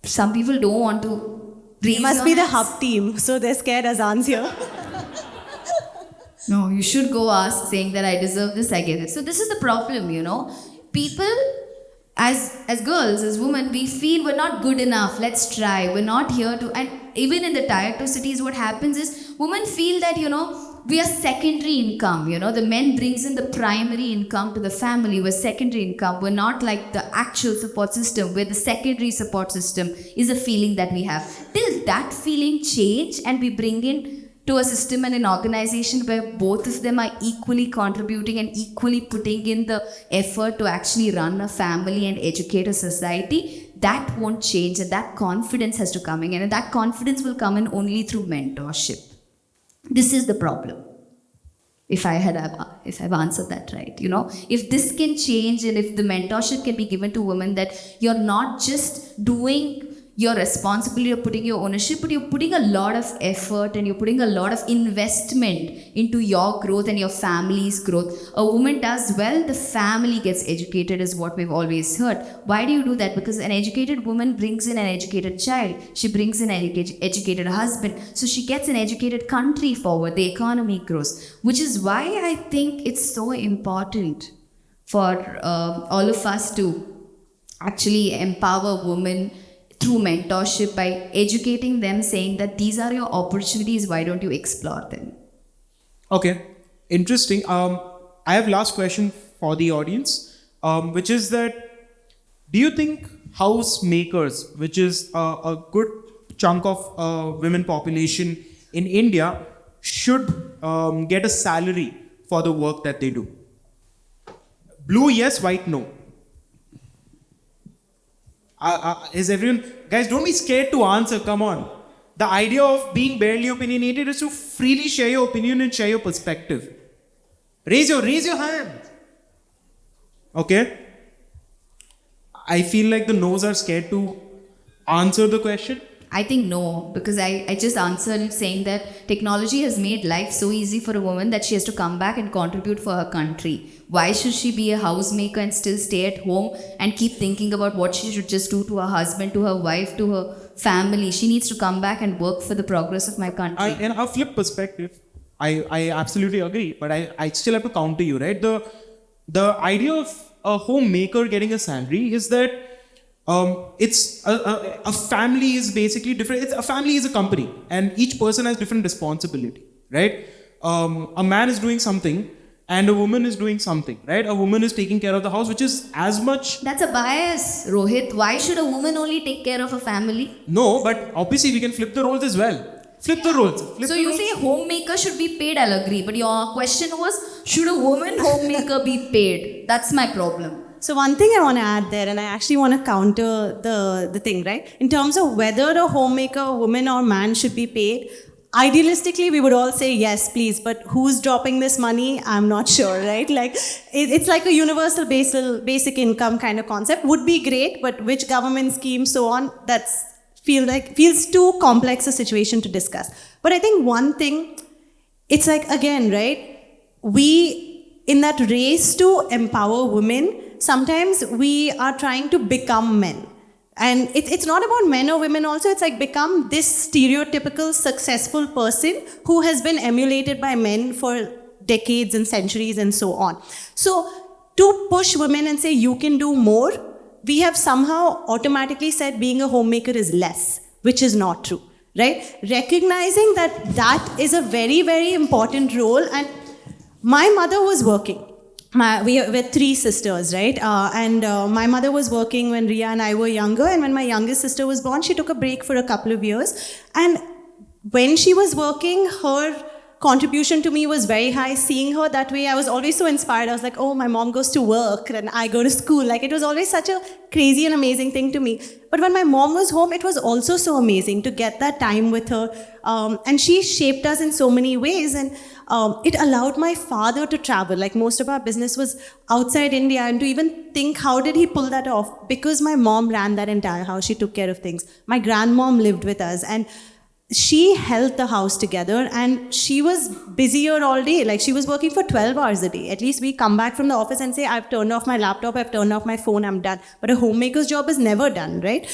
Some people don't want to raise It must your be the hands. hub team, so they're scared Azan's here. No, you should go ask saying that I deserve this, I get it. So this is the problem, you know. People, as girls, as women, we feel we're not good enough. Let's try. We're not here to... And even in the tier 2 cities, what happens is women feel that, you know, we are secondary income, you know, the men brings in the primary income to the family. We're secondary income. We're not like the actual support system, where the secondary support system is a feeling that we have. Till that feeling change and we bring in to a system and an organization where both of them are equally contributing and equally putting in the effort to actually run a family and educate a society, that won't change, and that confidence has to come in, and that confidence will come in only through mentorship. This is the problem. If I've answered that right, if this can change, and if the mentorship can be given to women, that you're not just doing your responsibility, you're putting your ownership, but you're putting a lot of effort and you're putting a lot of investment into your growth and your family's growth. A woman does well, the family gets educated, is what we've always heard. Why do you do that? Because an educated woman brings in an educated child. She brings in an educated husband. So she gets an educated country forward. The economy grows. Which is why I think it's so important for all of us to actually empower women through mentorship by educating them, saying that these are your opportunities, why don't you explore them? Okay, interesting. I have last question for the audience, which is that, do you think housemakers, which is a good chunk of women population in India, should get a salary for the work that they do? Blue, yes, white, no. Is everyone, guys, don't be scared to answer, come on. The idea of being barely opinionated is to freely share your opinion and share your perspective. Raise your hand. Okay. I feel like the no's are scared to answer the question. I think no, because I just answered saying that technology has made life so easy for a woman that she has to come back and contribute for her country. Why should she be a housemaker and still stay at home and keep thinking about what she should just do to her husband, to her wife, to her family? She needs to come back and work for the progress of my country. In a flip perspective, I absolutely agree, but I still have to counter you, right? The idea of a homemaker getting a salary is that it's a family is basically different. A family is a company, and each person has different responsibility, right? A man is doing something, and a woman is doing something, right? A woman is taking care of the house, which is as much... That's a bias, Rohit. Why should a woman only take care of a family? No, but obviously we can flip the roles as well. Flip the roles. So you say homemaker should be paid, I'll agree. But your question was, should a woman homemaker be paid? That's my problem. So one thing I want to add there, and I actually want to counter the thing, right? In terms of whether a homemaker, woman or man should be paid, idealistically, we would all say yes, please, but who's dropping this money? I'm not sure, right? Like, it's like a universal basic income kind of concept. Would be great, but which government scheme, so on, feels too complex a situation to discuss. But I think one thing, it's like, again, right? We, in that race to empower women, sometimes we are trying to become men. And it's not about men or women also, it's like become this stereotypical successful person who has been emulated by men for decades and centuries and so on. So to push women and say you can do more, we have somehow automatically said being a homemaker is less, which is not true, right? Recognizing that is a very, very important role. And my mother was working. We're three sisters, right? My mother was working when Ria and I were younger, and when my youngest sister was born, she took a break for a couple of years. And when she was working, her contribution to me was very high. Seeing her that way, I was always so inspired. I was like, oh, my mom goes to work and I go to school. Like, it was always such a crazy and amazing thing to me. But when my mom was home, it was also so amazing to get that time with her. And she shaped us in so many ways. And it allowed my father to travel. Like, most of our business was outside India. And to even think, how did he pull that off? Because my mom ran that entire house. She took care of things. My grandmom lived with us. And she held the house together, and she was busier all day. Like, she was working for 12 hours a day. At least we come back from the office and say, I've turned off my laptop, I've turned off my phone, I'm done. But a homemaker's job is never done, right?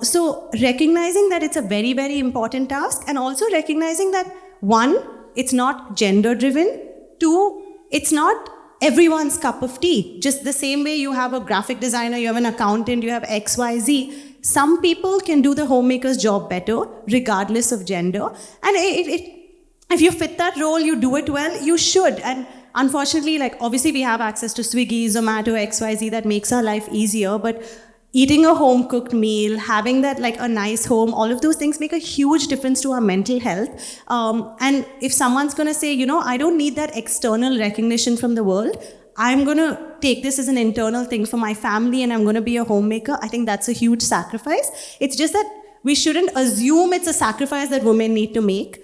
So recognizing that it's a very, very important task, and also recognizing that, one, it's not gender driven. Two, it's not everyone's cup of tea. Just the same way you have a graphic designer, you have an accountant, you have XYZ. Some people can do the homemaker's job better, regardless of gender. And if you fit that role, you do it well, you should. And unfortunately, like, obviously we have access to Swiggy, Zomato, XYZ, that makes our life easier. But eating a home-cooked meal, having that, like, a nice home, all of those things make a huge difference to our mental health. And if someone's going to say, I don't need that external recognition from the world, I'm going to take this as an internal thing for my family and I'm going to be a homemaker, I think that's a huge sacrifice. It's just that we shouldn't assume it's a sacrifice that women need to make,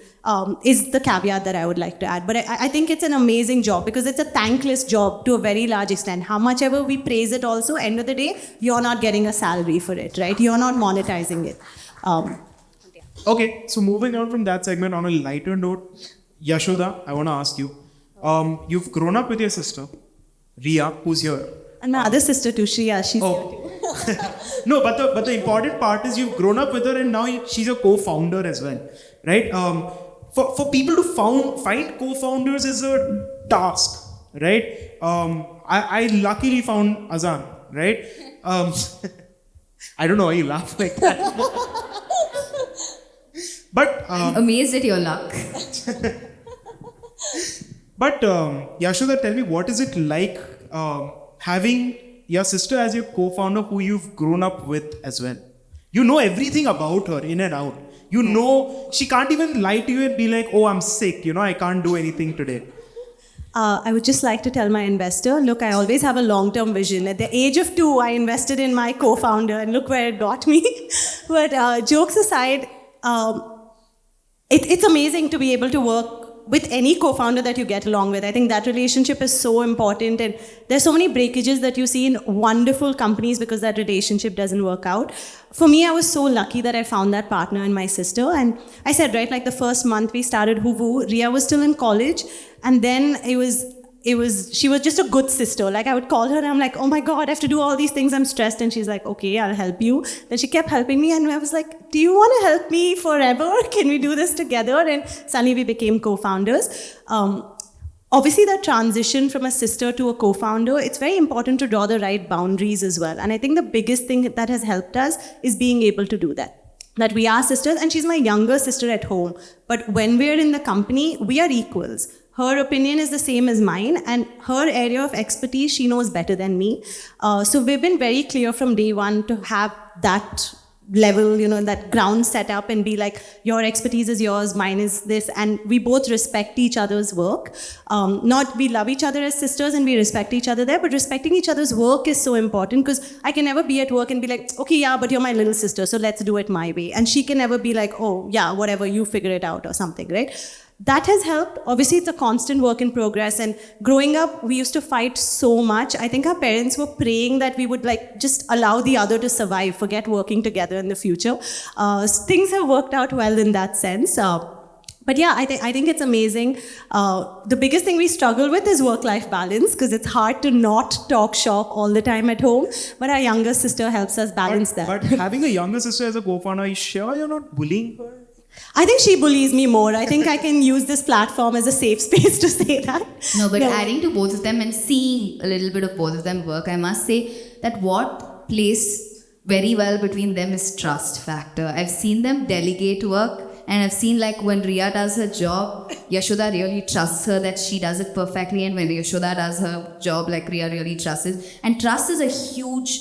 is the caveat that I would like to add. But I think it's an amazing job because it's a thankless job to a very large extent. How much ever we praise it also, end of the day, you're not getting a salary for it, right? You're not monetizing it. Okay, so moving on from that segment on a lighter note, Yeshodha, I want to ask you, you've grown up with your sister, Riya, who's here. And my other sister too, Shriya, she's here too. No, but the important part is you've grown up with her and now she's a co-founder as well, right? For people to find co-founders is a task, right? I luckily found Azan, right? I don't know why you laugh like that. But I'm amazed at your luck. But Yeshodha, tell me, what is it like having your sister as your co-founder who you've grown up with as well? You know everything about her in and out. You know she can't even lie to you and be like, oh, I'm sick, I can't do anything today. I would just like to tell my investor, look, I always have a long-term vision. At the age of 2, I invested in my co-founder and look where it got me. But jokes aside, it's amazing to be able to work with any co-founder that you get along with. I think that relationship is so important, and there's so many breakages that you see in wonderful companies because that relationship doesn't work out. For me, I was so lucky that I found that partner in my sister, and I said, right, like the first month we started Hoovu, Riya was still in college, and then she was just a good sister. Like I would call her and I'm like, oh my God, I have to do all these things, I'm stressed. And she's like, okay, I'll help you. Then she kept helping me and I was like, do you want to help me forever? Can we do this together? And suddenly we became co-founders. Obviously that transition from a sister to a co-founder, it's very important to draw the right boundaries as well. And I think the biggest thing that has helped us is being able to do that we are sisters, and she's my younger sister at home. But when we're in the company, we are equals. Her opinion is the same as mine, and her area of expertise, she knows better than me. So we've been very clear from day one to have that level, that ground set up and be like, your expertise is yours, mine is this, and we both respect each other's work. We love each other as sisters and we respect each other there, but respecting each other's work is so important because I can never be at work and be like, okay, yeah, but you're my little sister, so let's do it my way. And she can never be like, oh, yeah, whatever, you figure it out or something, right? That has helped. Obviously, it's a constant work in progress. And growing up, we used to fight so much. I think our parents were praying that we would just allow the other to survive, forget working together in the future. Things have worked out well in that sense. But yeah, I think it's amazing. The biggest thing we struggle with is work-life balance because it's hard to not talk shop all the time at home. But our younger sister helps us balance that. But having a younger sister as a co-founder, are you sure you're not bullying her? I think she bullies me more. I think I can use this platform as a safe space to say that. No, but adding to both of them and seeing a little bit of both of them work, I must say that what plays very well between them is trust factor. I've seen them delegate work, and I've seen when Riya does her job, Yeshodha really trusts her that she does it perfectly, and when Yeshodha does her job, Riya really trusts it. And trust is a huge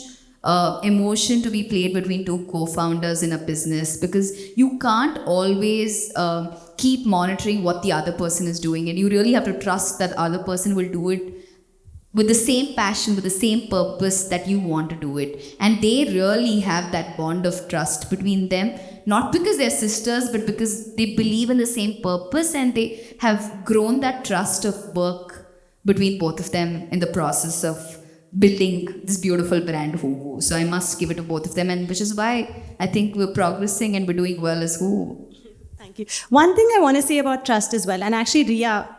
emotion to be played between two co-founders in a business because you can't always keep monitoring what the other person is doing, and you really have to trust that other person will do it with the same passion, with the same purpose that you want to do it. And they really have that bond of trust between them, not because they're sisters, but because they believe in the same purpose and they have grown that trust of work between both of them in the process of building this beautiful brand Hoovu. So I must give it to both of them, and which is why I think we're progressing and we're doing well as Hoovu. Thank you. One thing I want to say about trust as well, and actually Riya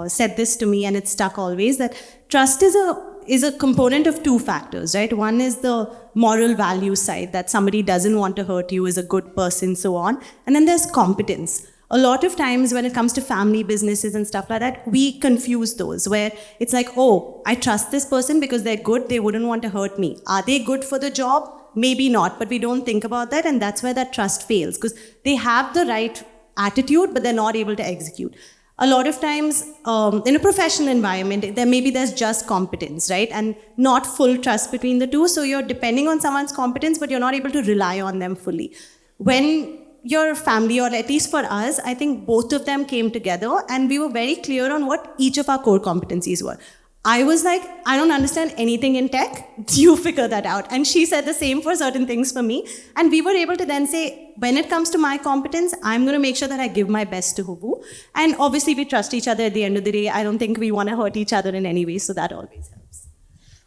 said this to me and it stuck always, that trust is a component of two factors, right? One is the moral value side, that somebody doesn't want to hurt you, is a good person, so on. And then there's competence. A lot of times when it comes to family businesses and stuff like that, we confuse those where it's like, oh, I trust this person because they're good, they wouldn't want to hurt me. Are they good for the job? Maybe not, but we don't think about that, and that's where that trust fails because they have the right attitude, but they're not able to execute. A lot of times in a professional environment, there's just competence, right? And not full trust between the two. So you're depending on someone's competence, but you're not able to rely on them fully. When your family, or at least for us, I think both of them came together and we were very clear on what each of our core competencies were. I was like, I don't understand anything in tech. You figure that out. And she said the same for certain things for me. And we were able to then say, when it comes to my competence, I'm going to make sure that I give my best to Hoovu. And obviously, we trust each other at the end of the day. I don't think we want to hurt each other in any way. So that always helps.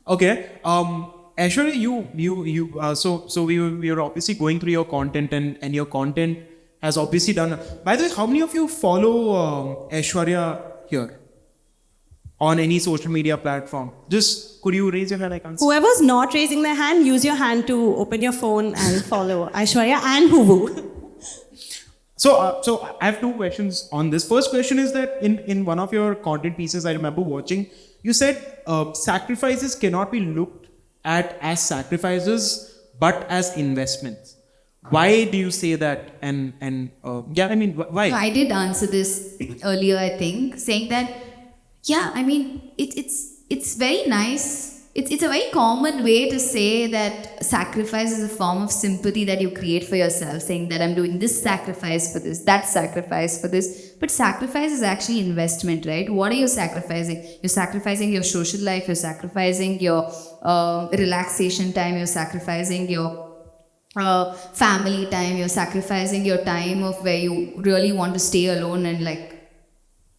Okay. Aisshwarya, so we were obviously going through your content and your content has obviously done. By the way, how many of you follow Aisshwarya here? On any social media platform? Just, could you raise your hand? I can't see. Whoever's not raising their hand, use your hand to open your phone and follow Aisshwarya and Hoovu. So I have two questions on this. First question is that in one of your content pieces I remember watching, you said sacrifices cannot be looked at as sacrifices but as investments. Why do you say that? And why? I did answer this earlier, I think, saying that, yeah, I mean, it's very nice. It's a very common way to say that sacrifice is a form of sympathy that you create for yourself, saying that I'm doing this sacrifice for this, that sacrifice for this. But sacrifice is actually investment, right? What are you sacrificing? You're sacrificing your social life, you're sacrificing your relaxation time, you're sacrificing your family time, you're sacrificing your time of where you really want to stay alone and like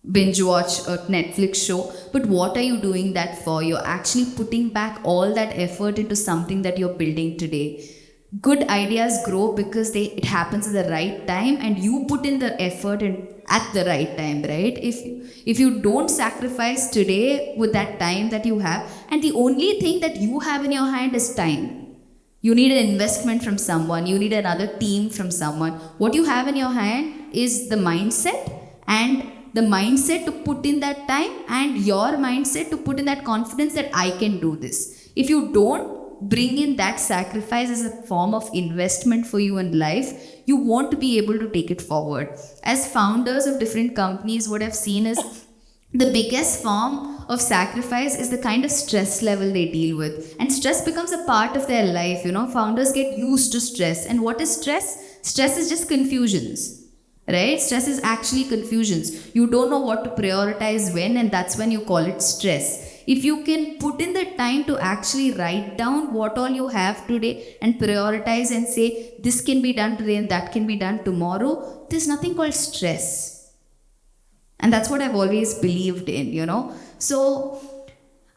binge watch a Netflix show. But what are you doing that for? You're actually putting back all that effort into something that you're building today. Good ideas grow because it happens at the right time and you put in the effort and at the right time, right? If you don't sacrifice today with that time that you have, and the only thing that you have in your hand is time. You need an investment from someone, you need another team from someone. What you have in your hand is the mindset, and the mindset to put in that time, and your mindset to put in that confidence that I can do this. If you don't bring in that sacrifice as a form of investment for you in life, you won't be able to take it forward. As founders of different companies, what I've seen is the biggest form of sacrifice is the kind of stress level they deal with. And stress becomes a part of their life. Founders get used to stress. And what is stress? Stress is just confusions. Right? Stress is actually confusions. You don't know what to prioritize when, and that's when you call it stress. If you can put in the time to actually write down what all you have today and prioritize and say, this can be done today and that can be done tomorrow, there's nothing called stress. And that's what I've always believed in, So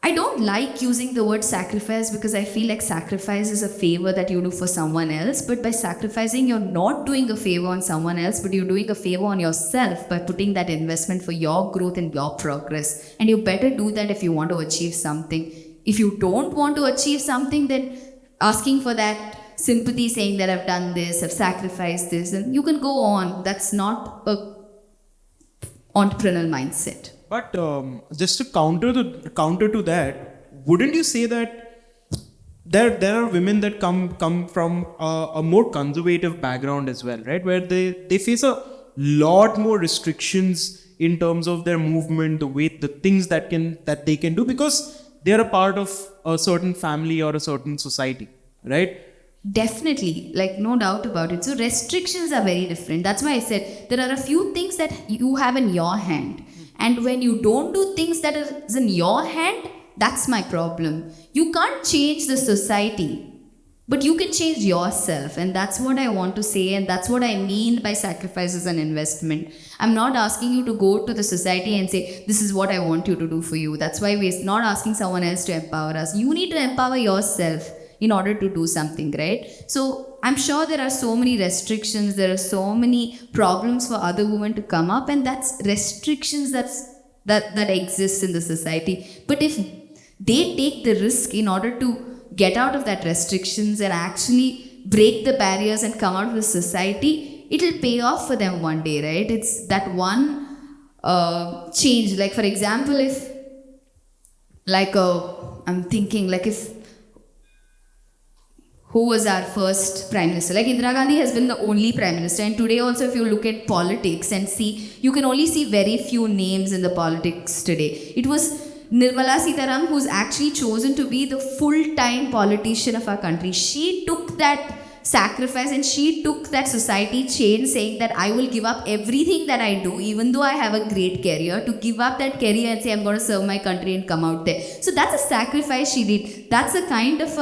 I don't like using the word sacrifice because I feel like sacrifice is a favor that you do for someone else. But by sacrificing, you're not doing a favor on someone else, but you're doing a favor on yourself by putting that investment for your growth and your progress. And you better do that if you want to achieve something. If you don't want to achieve something, then asking for that sympathy, saying that I've done this, I've sacrificed this, and you can go on. That's not a entrepreneurial mindset. But just to counter to that, wouldn't you say that there are women that come from a more conservative background as well, right? Where they face a lot more restrictions in terms of their movement, the things that they can do because they are a part of a certain family or a certain society, right? Definitely, like no doubt about it. So restrictions are very different. That's why I said there are a few things that you have in your hand. And when you don't do things that is in your hand, that's my problem. You can't change the society, but you can change yourself. And that's what I want to say. And that's what I mean by sacrifice as an investment. I'm not asking you to go to the society and say, this is what I want you to do for you. That's why we're not asking someone else to empower us. You need to empower yourself in order to do something, right? So I'm sure there are so many restrictions, there are so many problems for other women to come up, and that's restrictions that exist in the society. But if they take the risk in order to get out of that restrictions and actually break the barriers and come out of the society, it'll pay off for them one day, right? It's that one change. Like for example, if I'm thinking if who was our first prime minister? Like Indira Gandhi has been the only prime minister, and today also if you look at politics and see, you can only see very few names in the politics today. It was Nirmala Sitaram who's actually chosen to be the full-time politician of our country. She took that sacrifice, and she took that society chain saying that I will give up everything that I do, even though I have a great career, to give up that career and say I'm going to serve my country and come out there. So that's a sacrifice she did. That's a kind of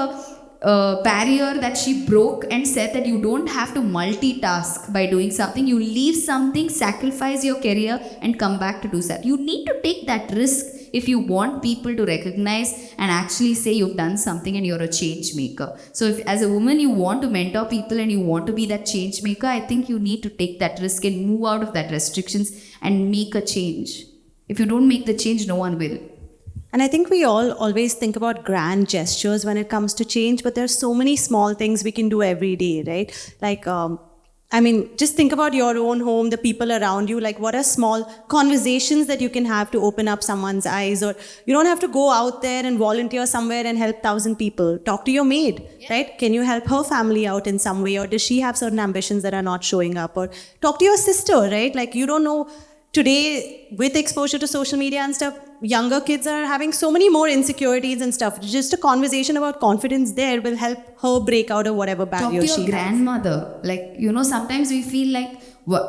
a barrier that she broke and said that you don't have to multitask by doing something. You leave something, sacrifice your career, and come back to do that. You need to take that risk if you want people to recognize and actually say you've done something and you're a change maker. So if as a woman you want to mentor people and you want to be that change maker, I think you need to take that risk and move out of that restrictions and make a change. If you don't make the change, no one will. And I think we all always think about grand gestures when it comes to change, but there's so many small things we can do every day, right? Like, just think about your own home, the people around you. Like, what are small conversations that you can have to open up someone's eyes? Or you don't have to go out there and volunteer somewhere and help 1,000 people. Talk to your maid, right? Can you help her family out in some way? Or does she have certain ambitions that are not showing up? Or talk to your sister, right? Like, you don't know. Today, with exposure to social media and stuff, younger kids are having so many more insecurities and stuff. Just a conversation about confidence there will help her break out of whatever barrier she has. Talk to your grandmother. Like, sometimes we feel like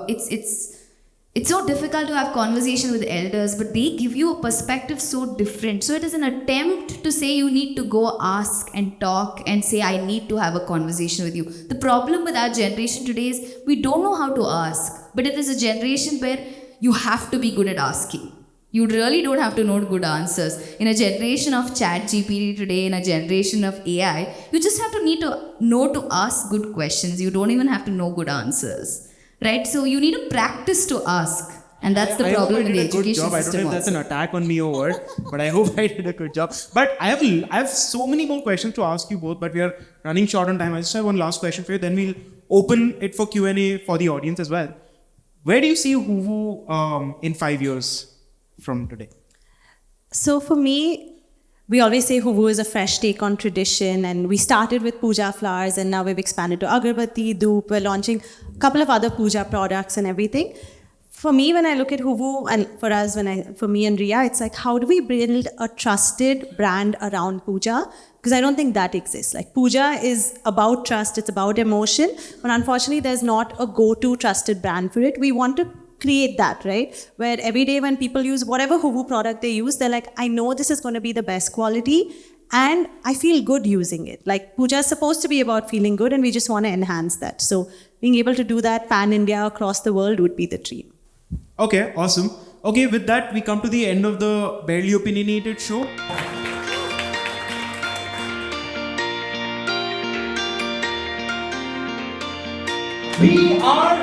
it's so difficult to have conversation with elders, but they give you a perspective so different. So it is an attempt to say you need to go ask and talk and say, I need to have a conversation with you. The problem with our generation today is we don't know how to ask, but it is a generation where you have to be good at asking. You really don't have to know good answers. In a generation of chat GPT today, in a generation of AI, you just have to need to know to ask good questions. You don't even have to know good answers, right? So you need to practice to ask. And that's the problem in the education system. I don't know if that's an attack on me or what, but I hope I did a good job. But I have so many more questions to ask you both, but we are running short on time. I just have one last question for you, then we'll open it for Q&A for the audience as well. Where do you see Hoovu in 5 years from today? So for me, we always say Hoovu is a fresh take on tradition, and we started with puja flowers and now we've expanded to agarbatti, dhoop. We're launching a couple of other puja products and everything. For me, when I look at Hoovu, and for me and Ria, it's like, how do we build a trusted brand around puja? Because I don't think that exists. Like, puja is about trust, it's about emotion, but unfortunately there's not a go-to trusted brand for it. We want to create that, right? Where every day when people use whatever Hoovu product they use, they're like, I know this is going to be the best quality and I feel good using it. Like, puja is supposed to be about feeling good and we just want to enhance that. So being able to do that pan-India across the world would be the dream. Okay, awesome. Okay, with that, we come to the end of the Barely Opinionated Show. We are